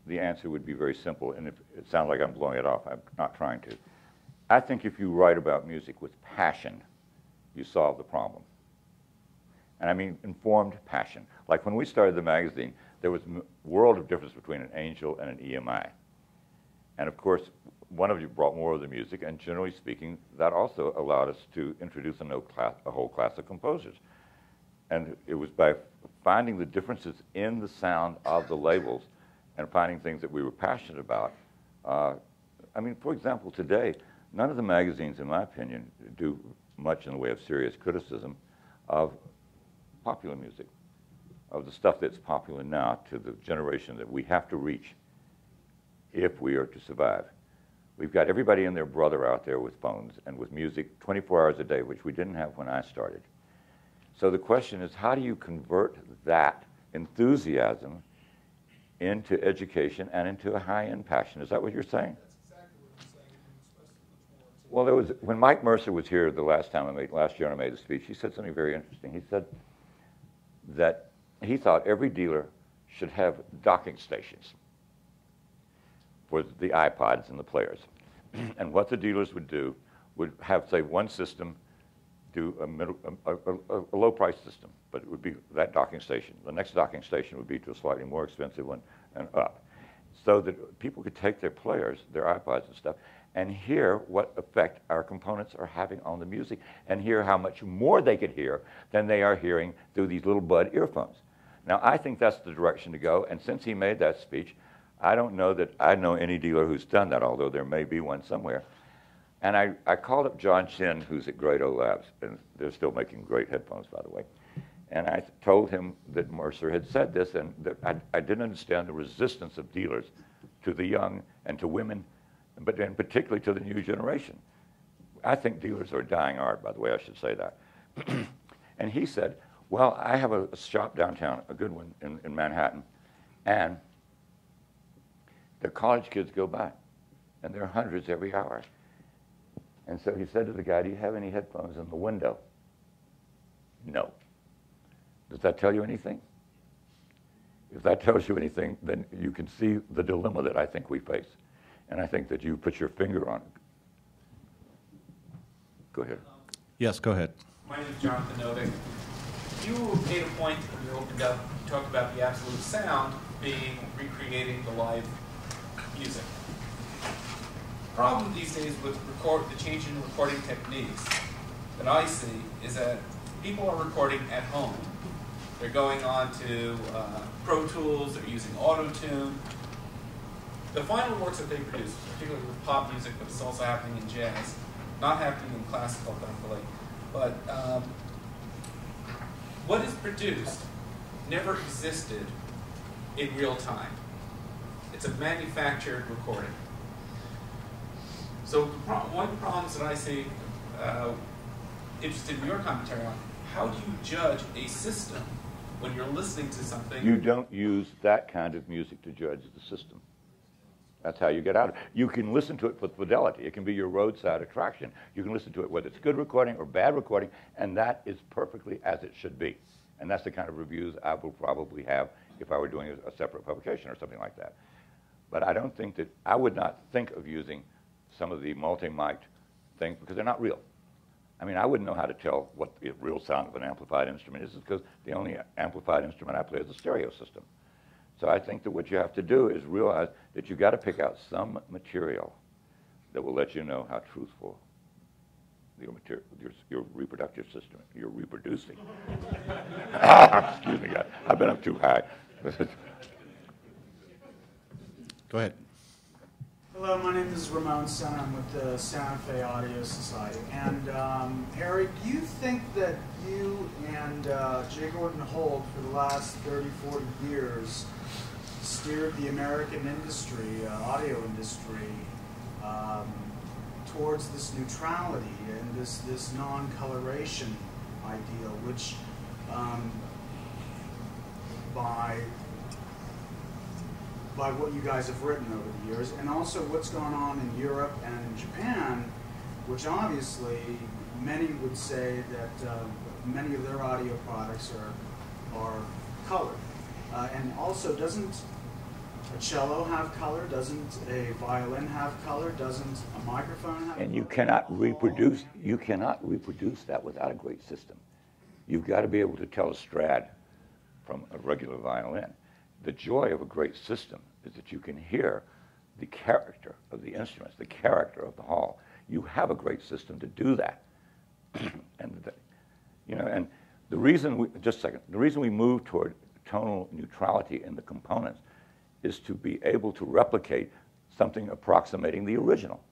Speaker 2: the answer would be very simple, and if it sounds like I'm blowing it off, I'm not trying to. I think if you write about music with passion, you solve the problem. And I mean informed passion. Like when we started the magazine, there was a world of difference between an Angel and an EMI. And of course, one of you brought more of the music, and generally speaking, that also allowed us to introduce a whole class of composers. And it was by finding the differences in the sound of the labels and finding things that we were passionate about. I mean, for example, today, none of the magazines, in my opinion, do much in the way of serious criticism of popular music, of the stuff that's popular now to the generation that we have to reach if we are to survive. We've got everybody and their brother out there with phones and with music 24 hours a day, which we didn't have when I started. So the question is, how do you convert that enthusiasm into education and into a high-end passion? Is that what you're saying?
Speaker 4: That's exactly
Speaker 2: Well, there was, when Mike Mercer was here the last year I made the speech, he said something very interesting. He said that he thought every dealer should have docking stations for the iPods and the players. And what the dealers would do would have, say, one system do a low-price system, but it would be that docking station. The next docking station would be to a slightly more expensive one and up, so that people could take their players, their iPods and stuff, and hear what effect our components are having on the music, and hear how much more they could hear than they are hearing through these little bud earphones. Now, I think that's the direction to go, and since he made that speech, I don't know that I know any dealer who's done that, although there may be one somewhere. And I called up John Chin, who's at Great O Labs, and they're still making great headphones, by the way. And I told him that Mercer had said this, and that I didn't understand the resistance of dealers to the young and to women, but then particularly to the new generation. I think dealers are a dying art, by the way, I should say that. And he said, well, I have a shop downtown, a good one in Manhattan, and the college kids go by, and there are hundreds every hour. And so he said to the guy, do you have any headphones in the window? No. Does that tell you anything? If that tells you anything, then you can see the dilemma that I think we face. And I think that you put your finger on it. Go ahead.
Speaker 1: Yes, go ahead.
Speaker 5: My name is Jonathan Novick. You made a point when you opened up, you talked about the absolute sound being recreating the live music. The problem these days with the change in recording techniques that I see is that people are recording at home. They're going on to Pro Tools, they're using Auto-Tune. The final works that they produce, particularly with pop music, but it's also happening in jazz, not happening in classical, thankfully, but what is produced never existed in real time. It's a manufactured recording. So one of the problems that I see, interested in your commentary on, how do you judge a system when you're listening to something?
Speaker 2: You don't use that kind of music to judge the system. That's how you get out of it. You can listen to it for fidelity. It can be your roadside attraction. You can listen to it whether it's good recording or bad recording, and that is perfectly as it should be. And that's the kind of reviews I will probably have if I were doing a separate publication or something like that. But I don't think that, I would not think of using some of the multi-mic'd things because they're not real. I mean, I wouldn't know how to tell what the real sound of an amplified instrument is because the only amplified instrument I play is a stereo system. So I think that what you have to do is realize that you've got to pick out some material that will let you know how truthful your reproductive system, you're reproducing. Excuse me, guys. I've been up too high.
Speaker 1: Go ahead.
Speaker 6: Hello, my name is Ramon Sen. I'm with the Santa Fe Audio Society. And Harry, do you think that you and J. Gordon Holt for the last 30, 40 years steered the American industry, audio industry, towards this neutrality and this non-coloration ideal, which by what you guys have written over the years, and also what's gone on in Europe and in Japan, which obviously many would say that many of their audio products are colored. And also, doesn't a cello have color? Doesn't a violin have color? Doesn't a microphone have color?
Speaker 2: And you cannot reproduce that without a great system. You've got to be able to tell a Strad from a regular violin. The joy of a great system is that you can hear the character of the instruments, the character of the hall. You have a great system to do that. And the reason the reason we move toward tonal neutrality in the components is to be able to replicate something approximating the original.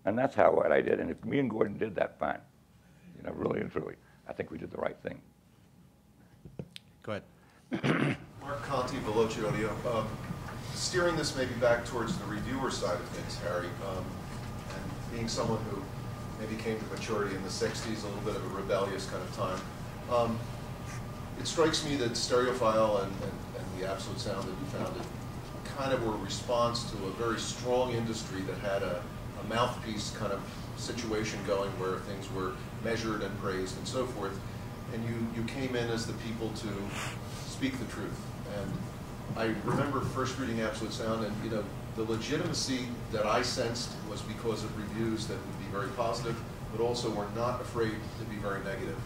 Speaker 2: And that's what I did. And if me and Gordon did that, fine. Really and truly, I think we did the right thing.
Speaker 1: Go ahead.
Speaker 7: Mark Conti, Veloce Audio. Steering this maybe back towards the reviewer side of things, Harry, and being someone who maybe came to maturity in the 60s, a little bit of a rebellious kind of time, it strikes me that Stereophile and the Absolute Sound that you founded kind of were a response to a very strong industry that had a mouthpiece kind of situation going where things were measured and praised and so forth, and you came in as the people to speak the truth. And I remember first reading Absolute Sound, and the legitimacy that I sensed was because of reviews that would be very positive, but also were not afraid to be very negative.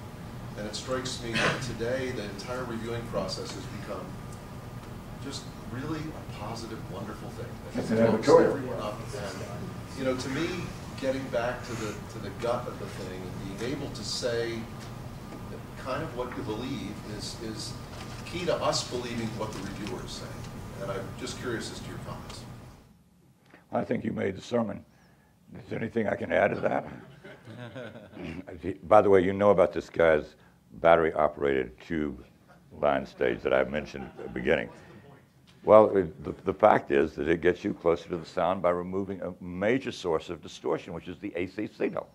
Speaker 7: And it strikes me that today the entire reviewing process has become just really a positive, wonderful thing.
Speaker 2: It's an editorial.
Speaker 7: Everyone up. And to me, getting back to the gut of the thing and being able to say kind of what you believe is key to us believing what the reviewer is saying. And I'm just curious as to your comments.
Speaker 2: I think you made the sermon. Is there anything I can add to that? By the way, you know about this guy's battery-operated tube line stage that I mentioned at the beginning. Well, the fact is that it gets you closer to the sound by removing a major source of distortion, which is the AC signal.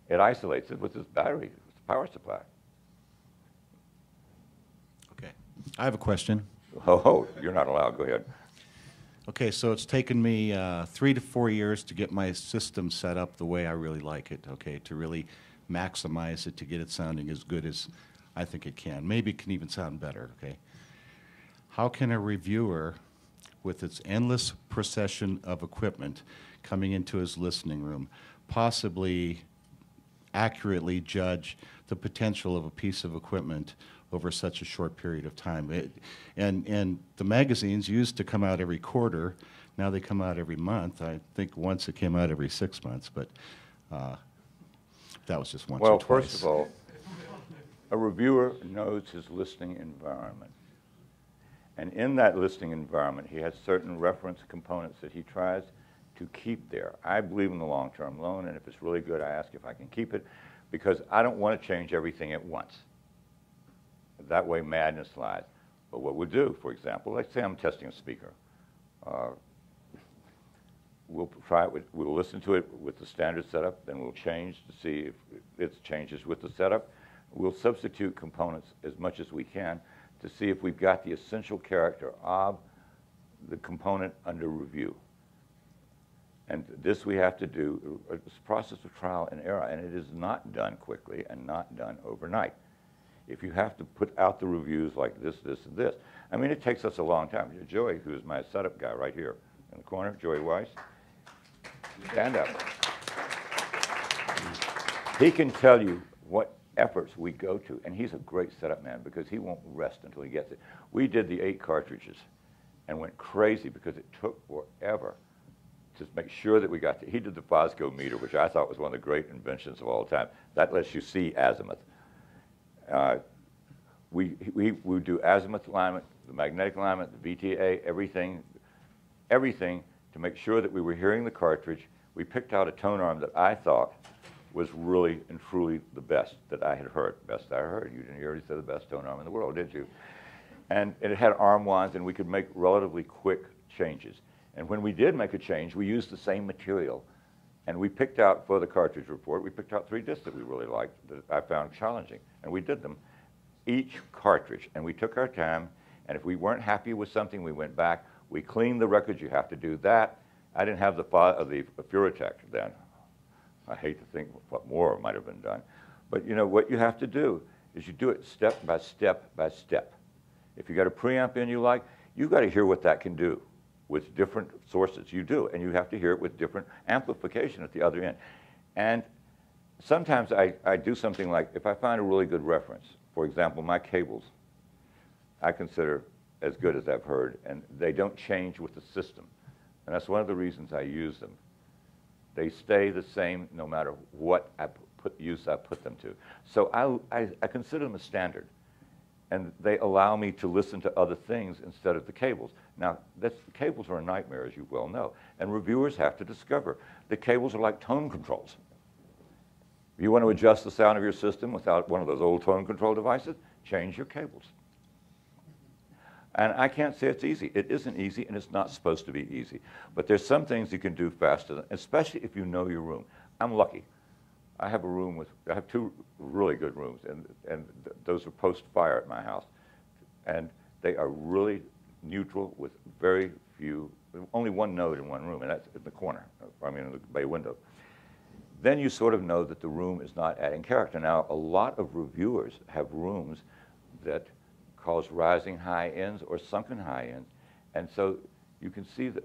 Speaker 2: It isolates it with this battery, with the power supply.
Speaker 1: Okay. I have a question.
Speaker 2: Oh, you're not allowed. Go ahead.
Speaker 1: Okay, so it's taken me 3 to 4 years to get my system set up the way I really like it, okay, to really maximize it, to get it sounding as good as I think it can. Maybe it can even sound better, okay? How can a reviewer, with its endless procession of equipment coming into his listening room, possibly accurately judge the potential of a piece of equipment over such a short period of time? And the magazines used to come out every quarter. Now they come out every month. I think once it came out every 6 months, but that was just once or twice.
Speaker 2: Well, first of all, a reviewer knows his listening environment. And in that listening environment, he has certain reference components that he tries to keep there. I believe in the long-term loan, and if it's really good, I ask if I can keep it, because I don't want to change everything at once. That way madness lies. But what we'll do, for example, let's say I'm testing a speaker. We'll try it we'll listen to it with the standard setup, then we'll change to see if it changes with the setup. We'll substitute components as much as we can to see if we've got the essential character of the component under review. And this we have to do. It's a process of trial and error, and it is not done quickly and not done overnight. If you have to put out the reviews like this, this, and this, I mean, it takes us a long time. Joey, who's my setup guy right here in the corner, Joey Weiss, stand up. He can tell you what efforts we go to, and he's a great setup man because he won't rest until he gets it. We did the 8 cartridges and went crazy because it took forever to make sure that we got he did the Fosco meter, which I thought was one of the great inventions of all time. That lets you see azimuth. We do azimuth alignment, the magnetic alignment, the VTA, everything to make sure that we were hearing the cartridge. We picked out a tone arm that I thought was really and truly the best that I had heard. Best I heard. You already said the best tone arm in the world, did you? And it had arm wands, and we could make relatively quick changes. And when we did make a change, we used the same material. And we picked out, for the cartridge report, we picked out 3 discs that we really liked, that I found challenging. And we did them, each cartridge. And we took our time, and if we weren't happy with something, we went back. We cleaned the records. You have to do that. I didn't have the Furatech then. I hate to think what more might have been done. But you know, what you have to do is you do it step by step by step. If you got a preamp in you like, you've got to hear what that can do with different sources. You do, and you have to hear it with different amplification at the other end. And sometimes I do something like, if I find a really good reference, for example, my cables, I consider as good as I've heard, and they don't change with the system. And that's one of the reasons I use them. They stay the same no matter what use I put them to. So I consider them a standard. And they allow me to listen to other things instead of the cables. Now, the cables are a nightmare, as you well know. And reviewers have to discover the cables are like tone controls. If you want to adjust the sound of your system without one of those old tone control devices, change your cables. And I can't say it's easy. It isn't easy, and it's not supposed to be easy. But there's some things you can do faster, especially if you know your room. I'm lucky. I have 2 really good rooms, and those are post-fire at my house. And they are really neutral with very few only one node in one room, and that's in the corner, I mean, in the bay window. Then you sort of know that the room is not adding character. Now, a lot of reviewers have rooms that cause rising high ends or sunken high ends. And so you can see that.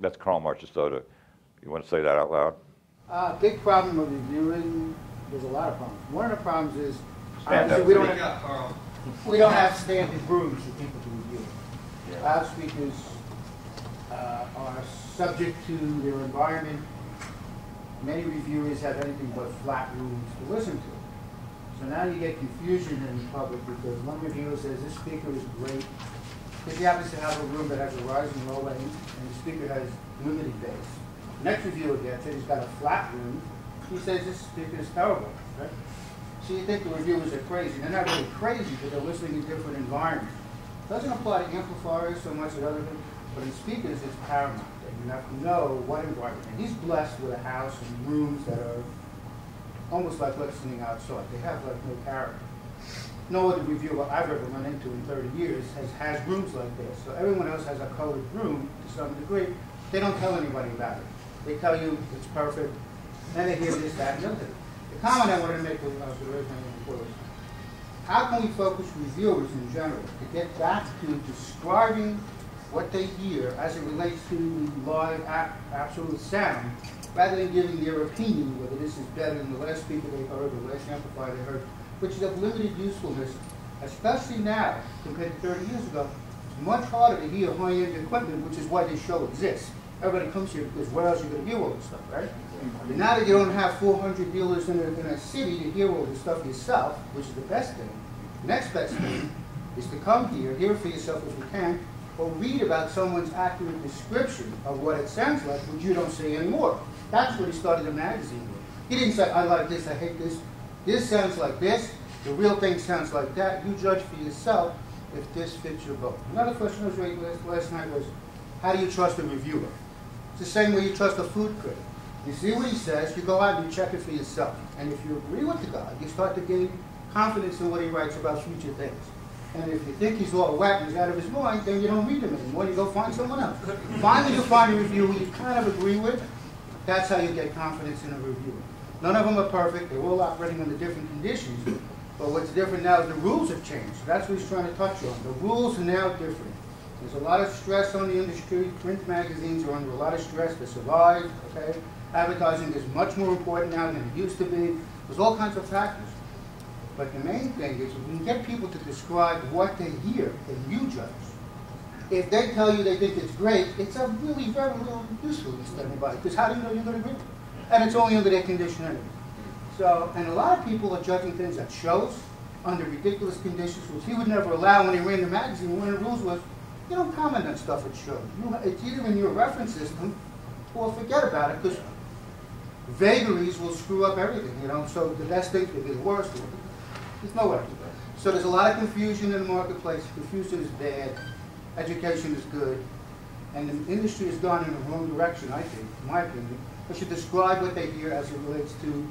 Speaker 2: That's Carl Marchesota. You want to say that out loud?
Speaker 8: Big problem with reviewing, there's a lot of problems. One of the problems is
Speaker 2: Stand up.
Speaker 8: we don't have standard rooms for people to review. Loudspeakers are subject to their environment. Many reviewers have anything but flat rooms to listen to. So now you get confusion in the public because one reviewer says this speaker is great because he happens to have a room that has a rising low end and the speaker has limited bass. Next reviewer gets it, he's got a flat room. He says this speaker is terrible. Right? So you think the reviewers are crazy. They're not really crazy because they're listening in different environments. It doesn't apply to amplifiers so much as other things, but in speakers it's paramount. You have to know what environment. And he's blessed with a house and rooms that are almost like listening outside. They have like no character. No other reviewer I've ever run into in 30 years has rooms like this. So everyone else has a colored room to some degree. They don't tell anybody about it. They tell you it's perfect, and they hear this, that, and the other thing. The comment I wanted to make was how can we focus reviewers in general to get back to describing what they hear as it relates to live absolute sound, rather than giving their opinion whether this is better than the last speaker they heard or the last amplifier they heard, which is of limited usefulness, especially now compared to 30 years ago. It's much harder to hear high-end equipment, which is why this show exists. Everybody comes here because where else are you going to hear all this stuff, right? And now that you don't have 400 dealers in a city to hear all this stuff yourself, which is the best thing, the next best thing is to come here, hear it for yourself if you can, or read about someone's accurate description of what it sounds like, which you don't say anymore. That's what he started the magazine with. He didn't say, I like this, I hate this. This sounds like this. The real thing sounds like that. You judge for yourself if this fits your boat. Another question I was raised last night was, how do you trust a reviewer? It's the same way you trust a food critic. You see what he says, you go out and you check it for yourself. And if you agree with the guy, you start to gain confidence in what he writes about future things. And if you think he's all whack and he's out of his mind, then you don't read him anymore. You go find someone else. Finally, you find a reviewer you kind of agree with. That's how you get confidence in a reviewer. None of them are perfect. They're all operating under different conditions. But what's different now is the rules have changed. That's what he's trying to touch on. The rules are now different. There's a lot of stress on the industry. Print magazines are under a lot of stress to survive. Okay? Advertising is much more important now than it used to be. There's all kinds of factors. But the main thing is, we can get people to describe what they hear, and you judge. If they tell you they think it's great, it's a really very little usefulness to anybody, because how do you know you're going to agree? And it's only under their condition anyway. So, and a lot of people are judging things at shows under ridiculous conditions, which he would never allow when he ran the magazine. One of the rules was, you don't comment on stuff at shows. It's either in your reference system, or forget about it, because vagaries will screw up everything, you know. So the best things will be the worst. There's no way. So there's a lot of confusion in the marketplace. Confusion is bad. Education is good. And the industry has gone in the wrong direction, I think, in my opinion. They should describe what they hear as it relates to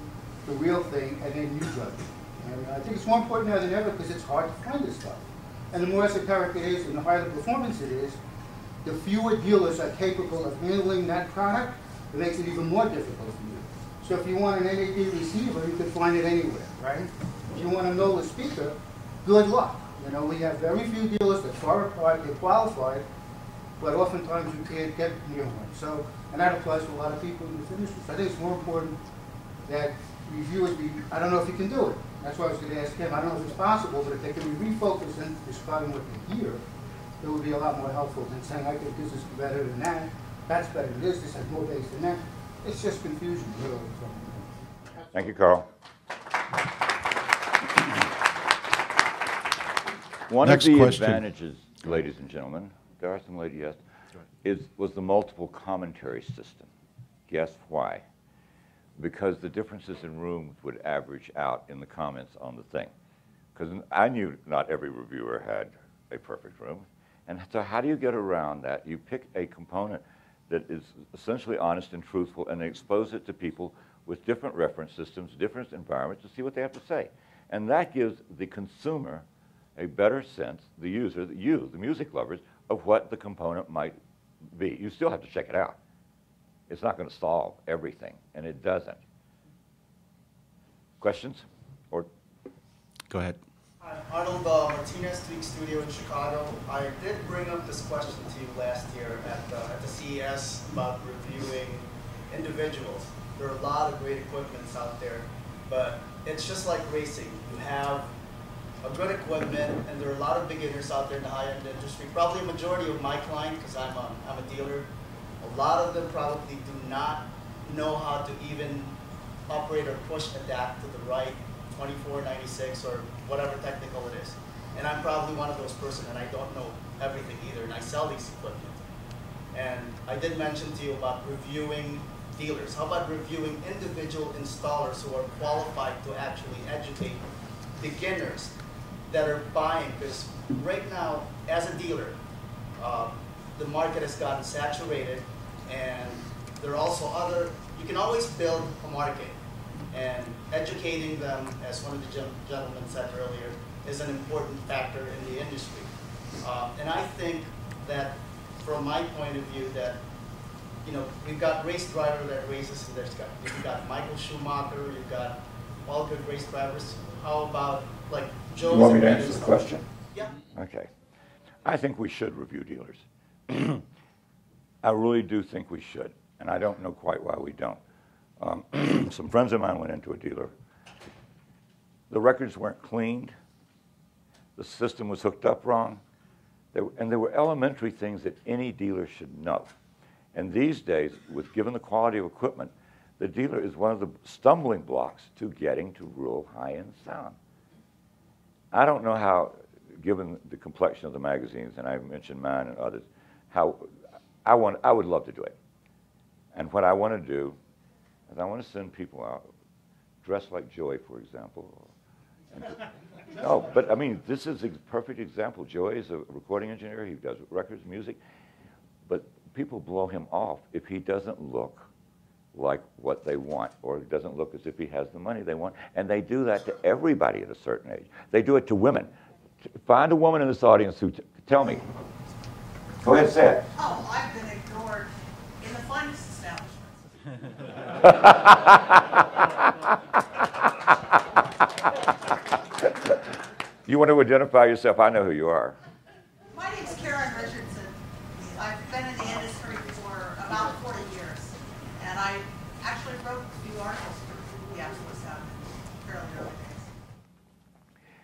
Speaker 8: the real thing, and then you judge it. And I think it's more important now than ever because it's hard to find this stuff. And the more esoteric it is and the higher the performance it is, the fewer dealers are capable of handling that product. It makes it even more difficult for you. So if you want an NAD receiver, you can find it anywhere, right? If you want a NOLA speaker, good luck. You know, we have very few dealers that far apart, they're qualified, but oftentimes you can't get near one. So, and that applies to a lot of people in this industry. So I think it's more important that reviewers be, I don't know if you can do it. That's why I was going to ask him. I don't know if it's possible, but if they can be refocused in describing what they hear, it would be a lot more helpful than saying, I think this is better than that, that's better than this has more bass than that. It's just confusion, really.
Speaker 2: Thank you, Carl. One
Speaker 1: Next
Speaker 2: of the
Speaker 1: question.
Speaker 2: advantages, ladies and gentlemen, there are some ladies, yes, was the multiple commentary system. Guess why? Because the differences in rooms would average out in the comments on the thing. Because I knew not every reviewer had a perfect room. And so how do you get around that? You pick a component that is essentially honest and truthful and expose it to people with different reference systems, different environments, to see what they have to say. And that gives the consumer a better sense, the user, you, the music lovers, of what the component might be. You still have to check it out. It's not going to solve everything, and it doesn't. Questions? Or
Speaker 1: Go ahead.
Speaker 9: Hi, Arnold Martinez, Tweak Studio in Chicago. I did bring up this question to you last year at the CES about reviewing individuals. There are a lot of great equipments out there, but it's just like racing. You have a good equipment, and there are a lot of beginners out there in the high-end industry. Probably a majority of my clients, because I'm a dealer, a lot of them probably do not know how to even operate or push adapt to the right 2496 or whatever technical it is. And I'm probably one of those persons, and I don't know everything either, and I sell these equipment. And I did mention to you about reviewing dealers. How about reviewing individual installers who are qualified to actually educate beginners that are buying? Because right now, as a dealer, the market has gotten saturated, and there are also other, you can always build a market, and educating them, as one of the gentlemen said earlier, is an important factor in the industry. And I think that, from my point of view, that we've got race driver that races, and you've got Michael Schumacher, you've got all good race drivers. How about like Joe?
Speaker 2: You want me to answer the question?
Speaker 9: Yeah.
Speaker 2: Okay. I think we should review dealers. I really do think we should, and I don't know quite why we don't. Some friends of mine went into a dealer. The records weren't cleaned. The system was hooked up wrong. And there were elementary things that any dealer should know. And these days, given the quality of equipment, the dealer is one of the stumbling blocks to getting to real high-end sound. I don't know how, given the complexion of the magazines, and I mentioned mine and others, how I would love to do it. And what I want to do is I want to send people out dressed like Joey, for example. No, but I mean, this is a perfect example. Joey is a recording engineer. He does records, music. But people blow him off if he doesn't look like what they want, or it doesn't look as if he has the money they want. And they do that to everybody at a certain age. They do it to women. Find a woman in this audience who, tell me. Go ahead, say it.
Speaker 10: Oh, I've been ignored in the finest establishments.
Speaker 2: You want to identify yourself? I know who you are.
Speaker 10: My name's Karen Richardson. I've been in the industry for about 40 years, and I actually wrote a few articles for the Absolute Sound in fairly early days.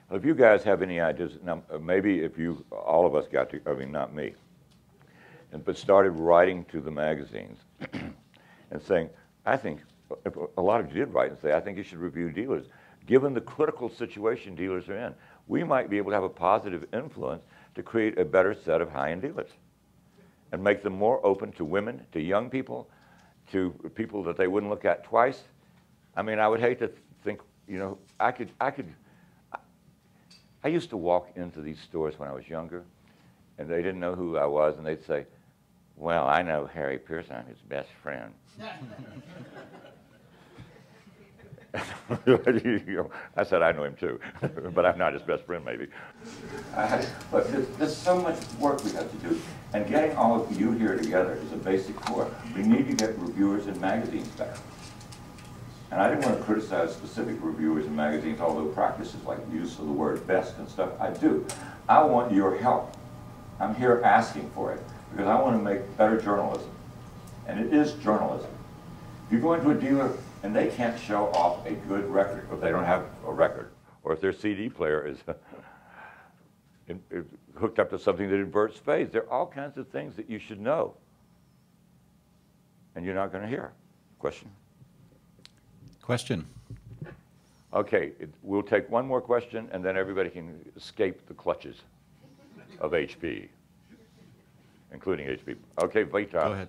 Speaker 2: Well, if you guys have any ideas, now maybe if you, all of us got to, I mean, not me, but started writing to the magazines and saying, I think, a lot of you did write and say, I think you should review dealers. Given the critical situation dealers are in, we might be able to have a positive influence to create a better set of high-end dealers and make them more open to women, to young people, to people that they wouldn't look at twice. I mean, I would hate to think, I used to walk into these stores when I was younger, and they didn't know who I was, and they'd say, well, I know Harry Pearson, I'm his best friend. I said I know him too, but I'm not his best friend, maybe. But there's so much work we have to do, and getting all of you here together is a basic core. We need to get reviewers in magazines better. And I didn't want to criticize specific reviewers in magazines, although practices like use of the word best and stuff, I do. I want your help. I'm here asking for it, because I want to make better journalism. And it is journalism. If you go into a dealer and they can't show off a good record, if they don't have a record, or if their CD player is hooked up to something that inverts phase, there are all kinds of things that you should know. And you're not going to hear. Question?
Speaker 1: Question.
Speaker 2: Okay, we'll take one more question, and then everybody can escape the clutches of HP, including HP. Okay, Vital.
Speaker 1: Go ahead.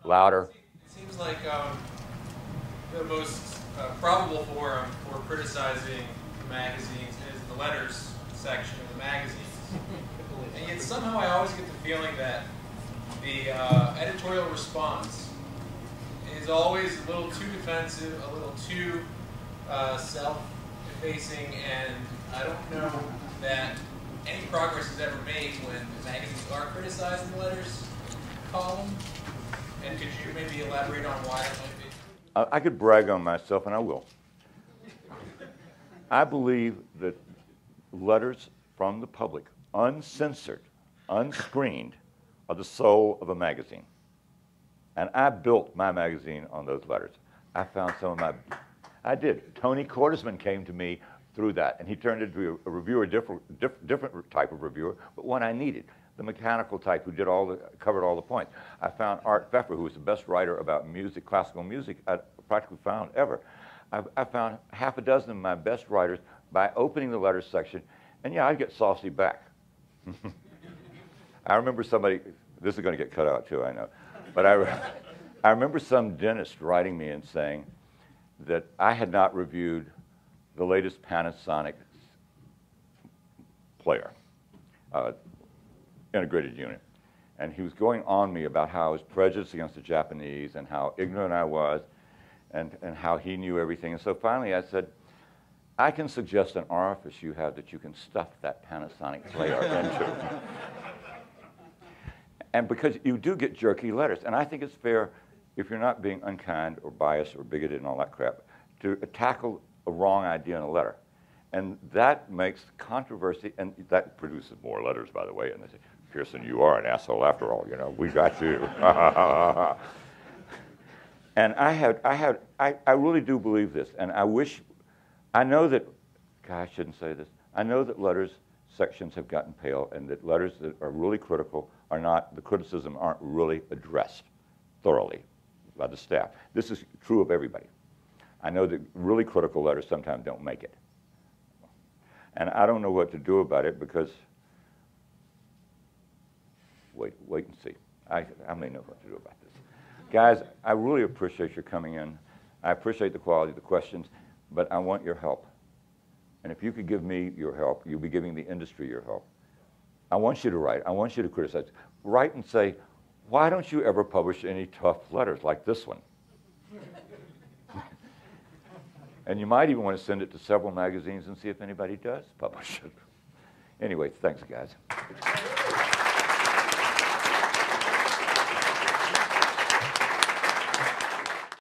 Speaker 2: Louder.
Speaker 5: It seems like the most probable forum for criticizing magazines is the letters section of the magazines. And yet somehow I always get the feeling that the editorial response is always a little too defensive, a little too self-effacing, and I don't know that any progress is ever made when the magazines are criticizing the letters column? And could you maybe elaborate on why that might be?
Speaker 2: I could brag on myself, and I will. I believe that letters from the public, uncensored, unscreened, are the soul of a magazine. And I built my magazine on those letters. I found some of my, I did. Tony Quartersman came to me through that, and he turned into a reviewer, different type of reviewer, but one I needed, the mechanical type who did covered all the points. I found Art Pfeffer, who was the best writer about music, classical music I practically found ever. I found half a dozen of my best writers by opening the letters section, and yeah, I'd get saucy back. I remember somebody, this is going to get cut out too, I know, but I remember some dentist writing me and saying that I had not reviewed the latest Panasonic player, integrated unit. And he was going on me about how I was prejudiced against the Japanese and how ignorant I was and how he knew everything. And so finally I said, I can suggest an orifice you have that you can stuff that Panasonic player into. And because you do get jerky letters, and I think it's fair, if you're not being unkind or biased or bigoted and all that crap, to tackle a wrong idea in a letter. And that makes controversy, and that produces more letters, by the way. And they say, Pearson, you are an asshole after all, you know, we got you. And I really do believe this, and I know that, God, I shouldn't say this, I know that letters sections have gotten pale, and that letters that are really critical are not, the criticism aren't really addressed thoroughly by the staff. This is true of everybody. I know that really critical letters sometimes don't make it. And I don't know what to do about it because, wait and see. I may know what to do about this. Guys, I really appreciate your coming in. I appreciate the quality of the questions, but I want your help. And if you could give me your help, you'll be giving the industry your help. I want you to write. I want you to criticize. Write and say, why don't you ever publish any tough letters like this one? And you might even want to send it to several magazines and see if anybody does publish it. Anyway, thanks, guys.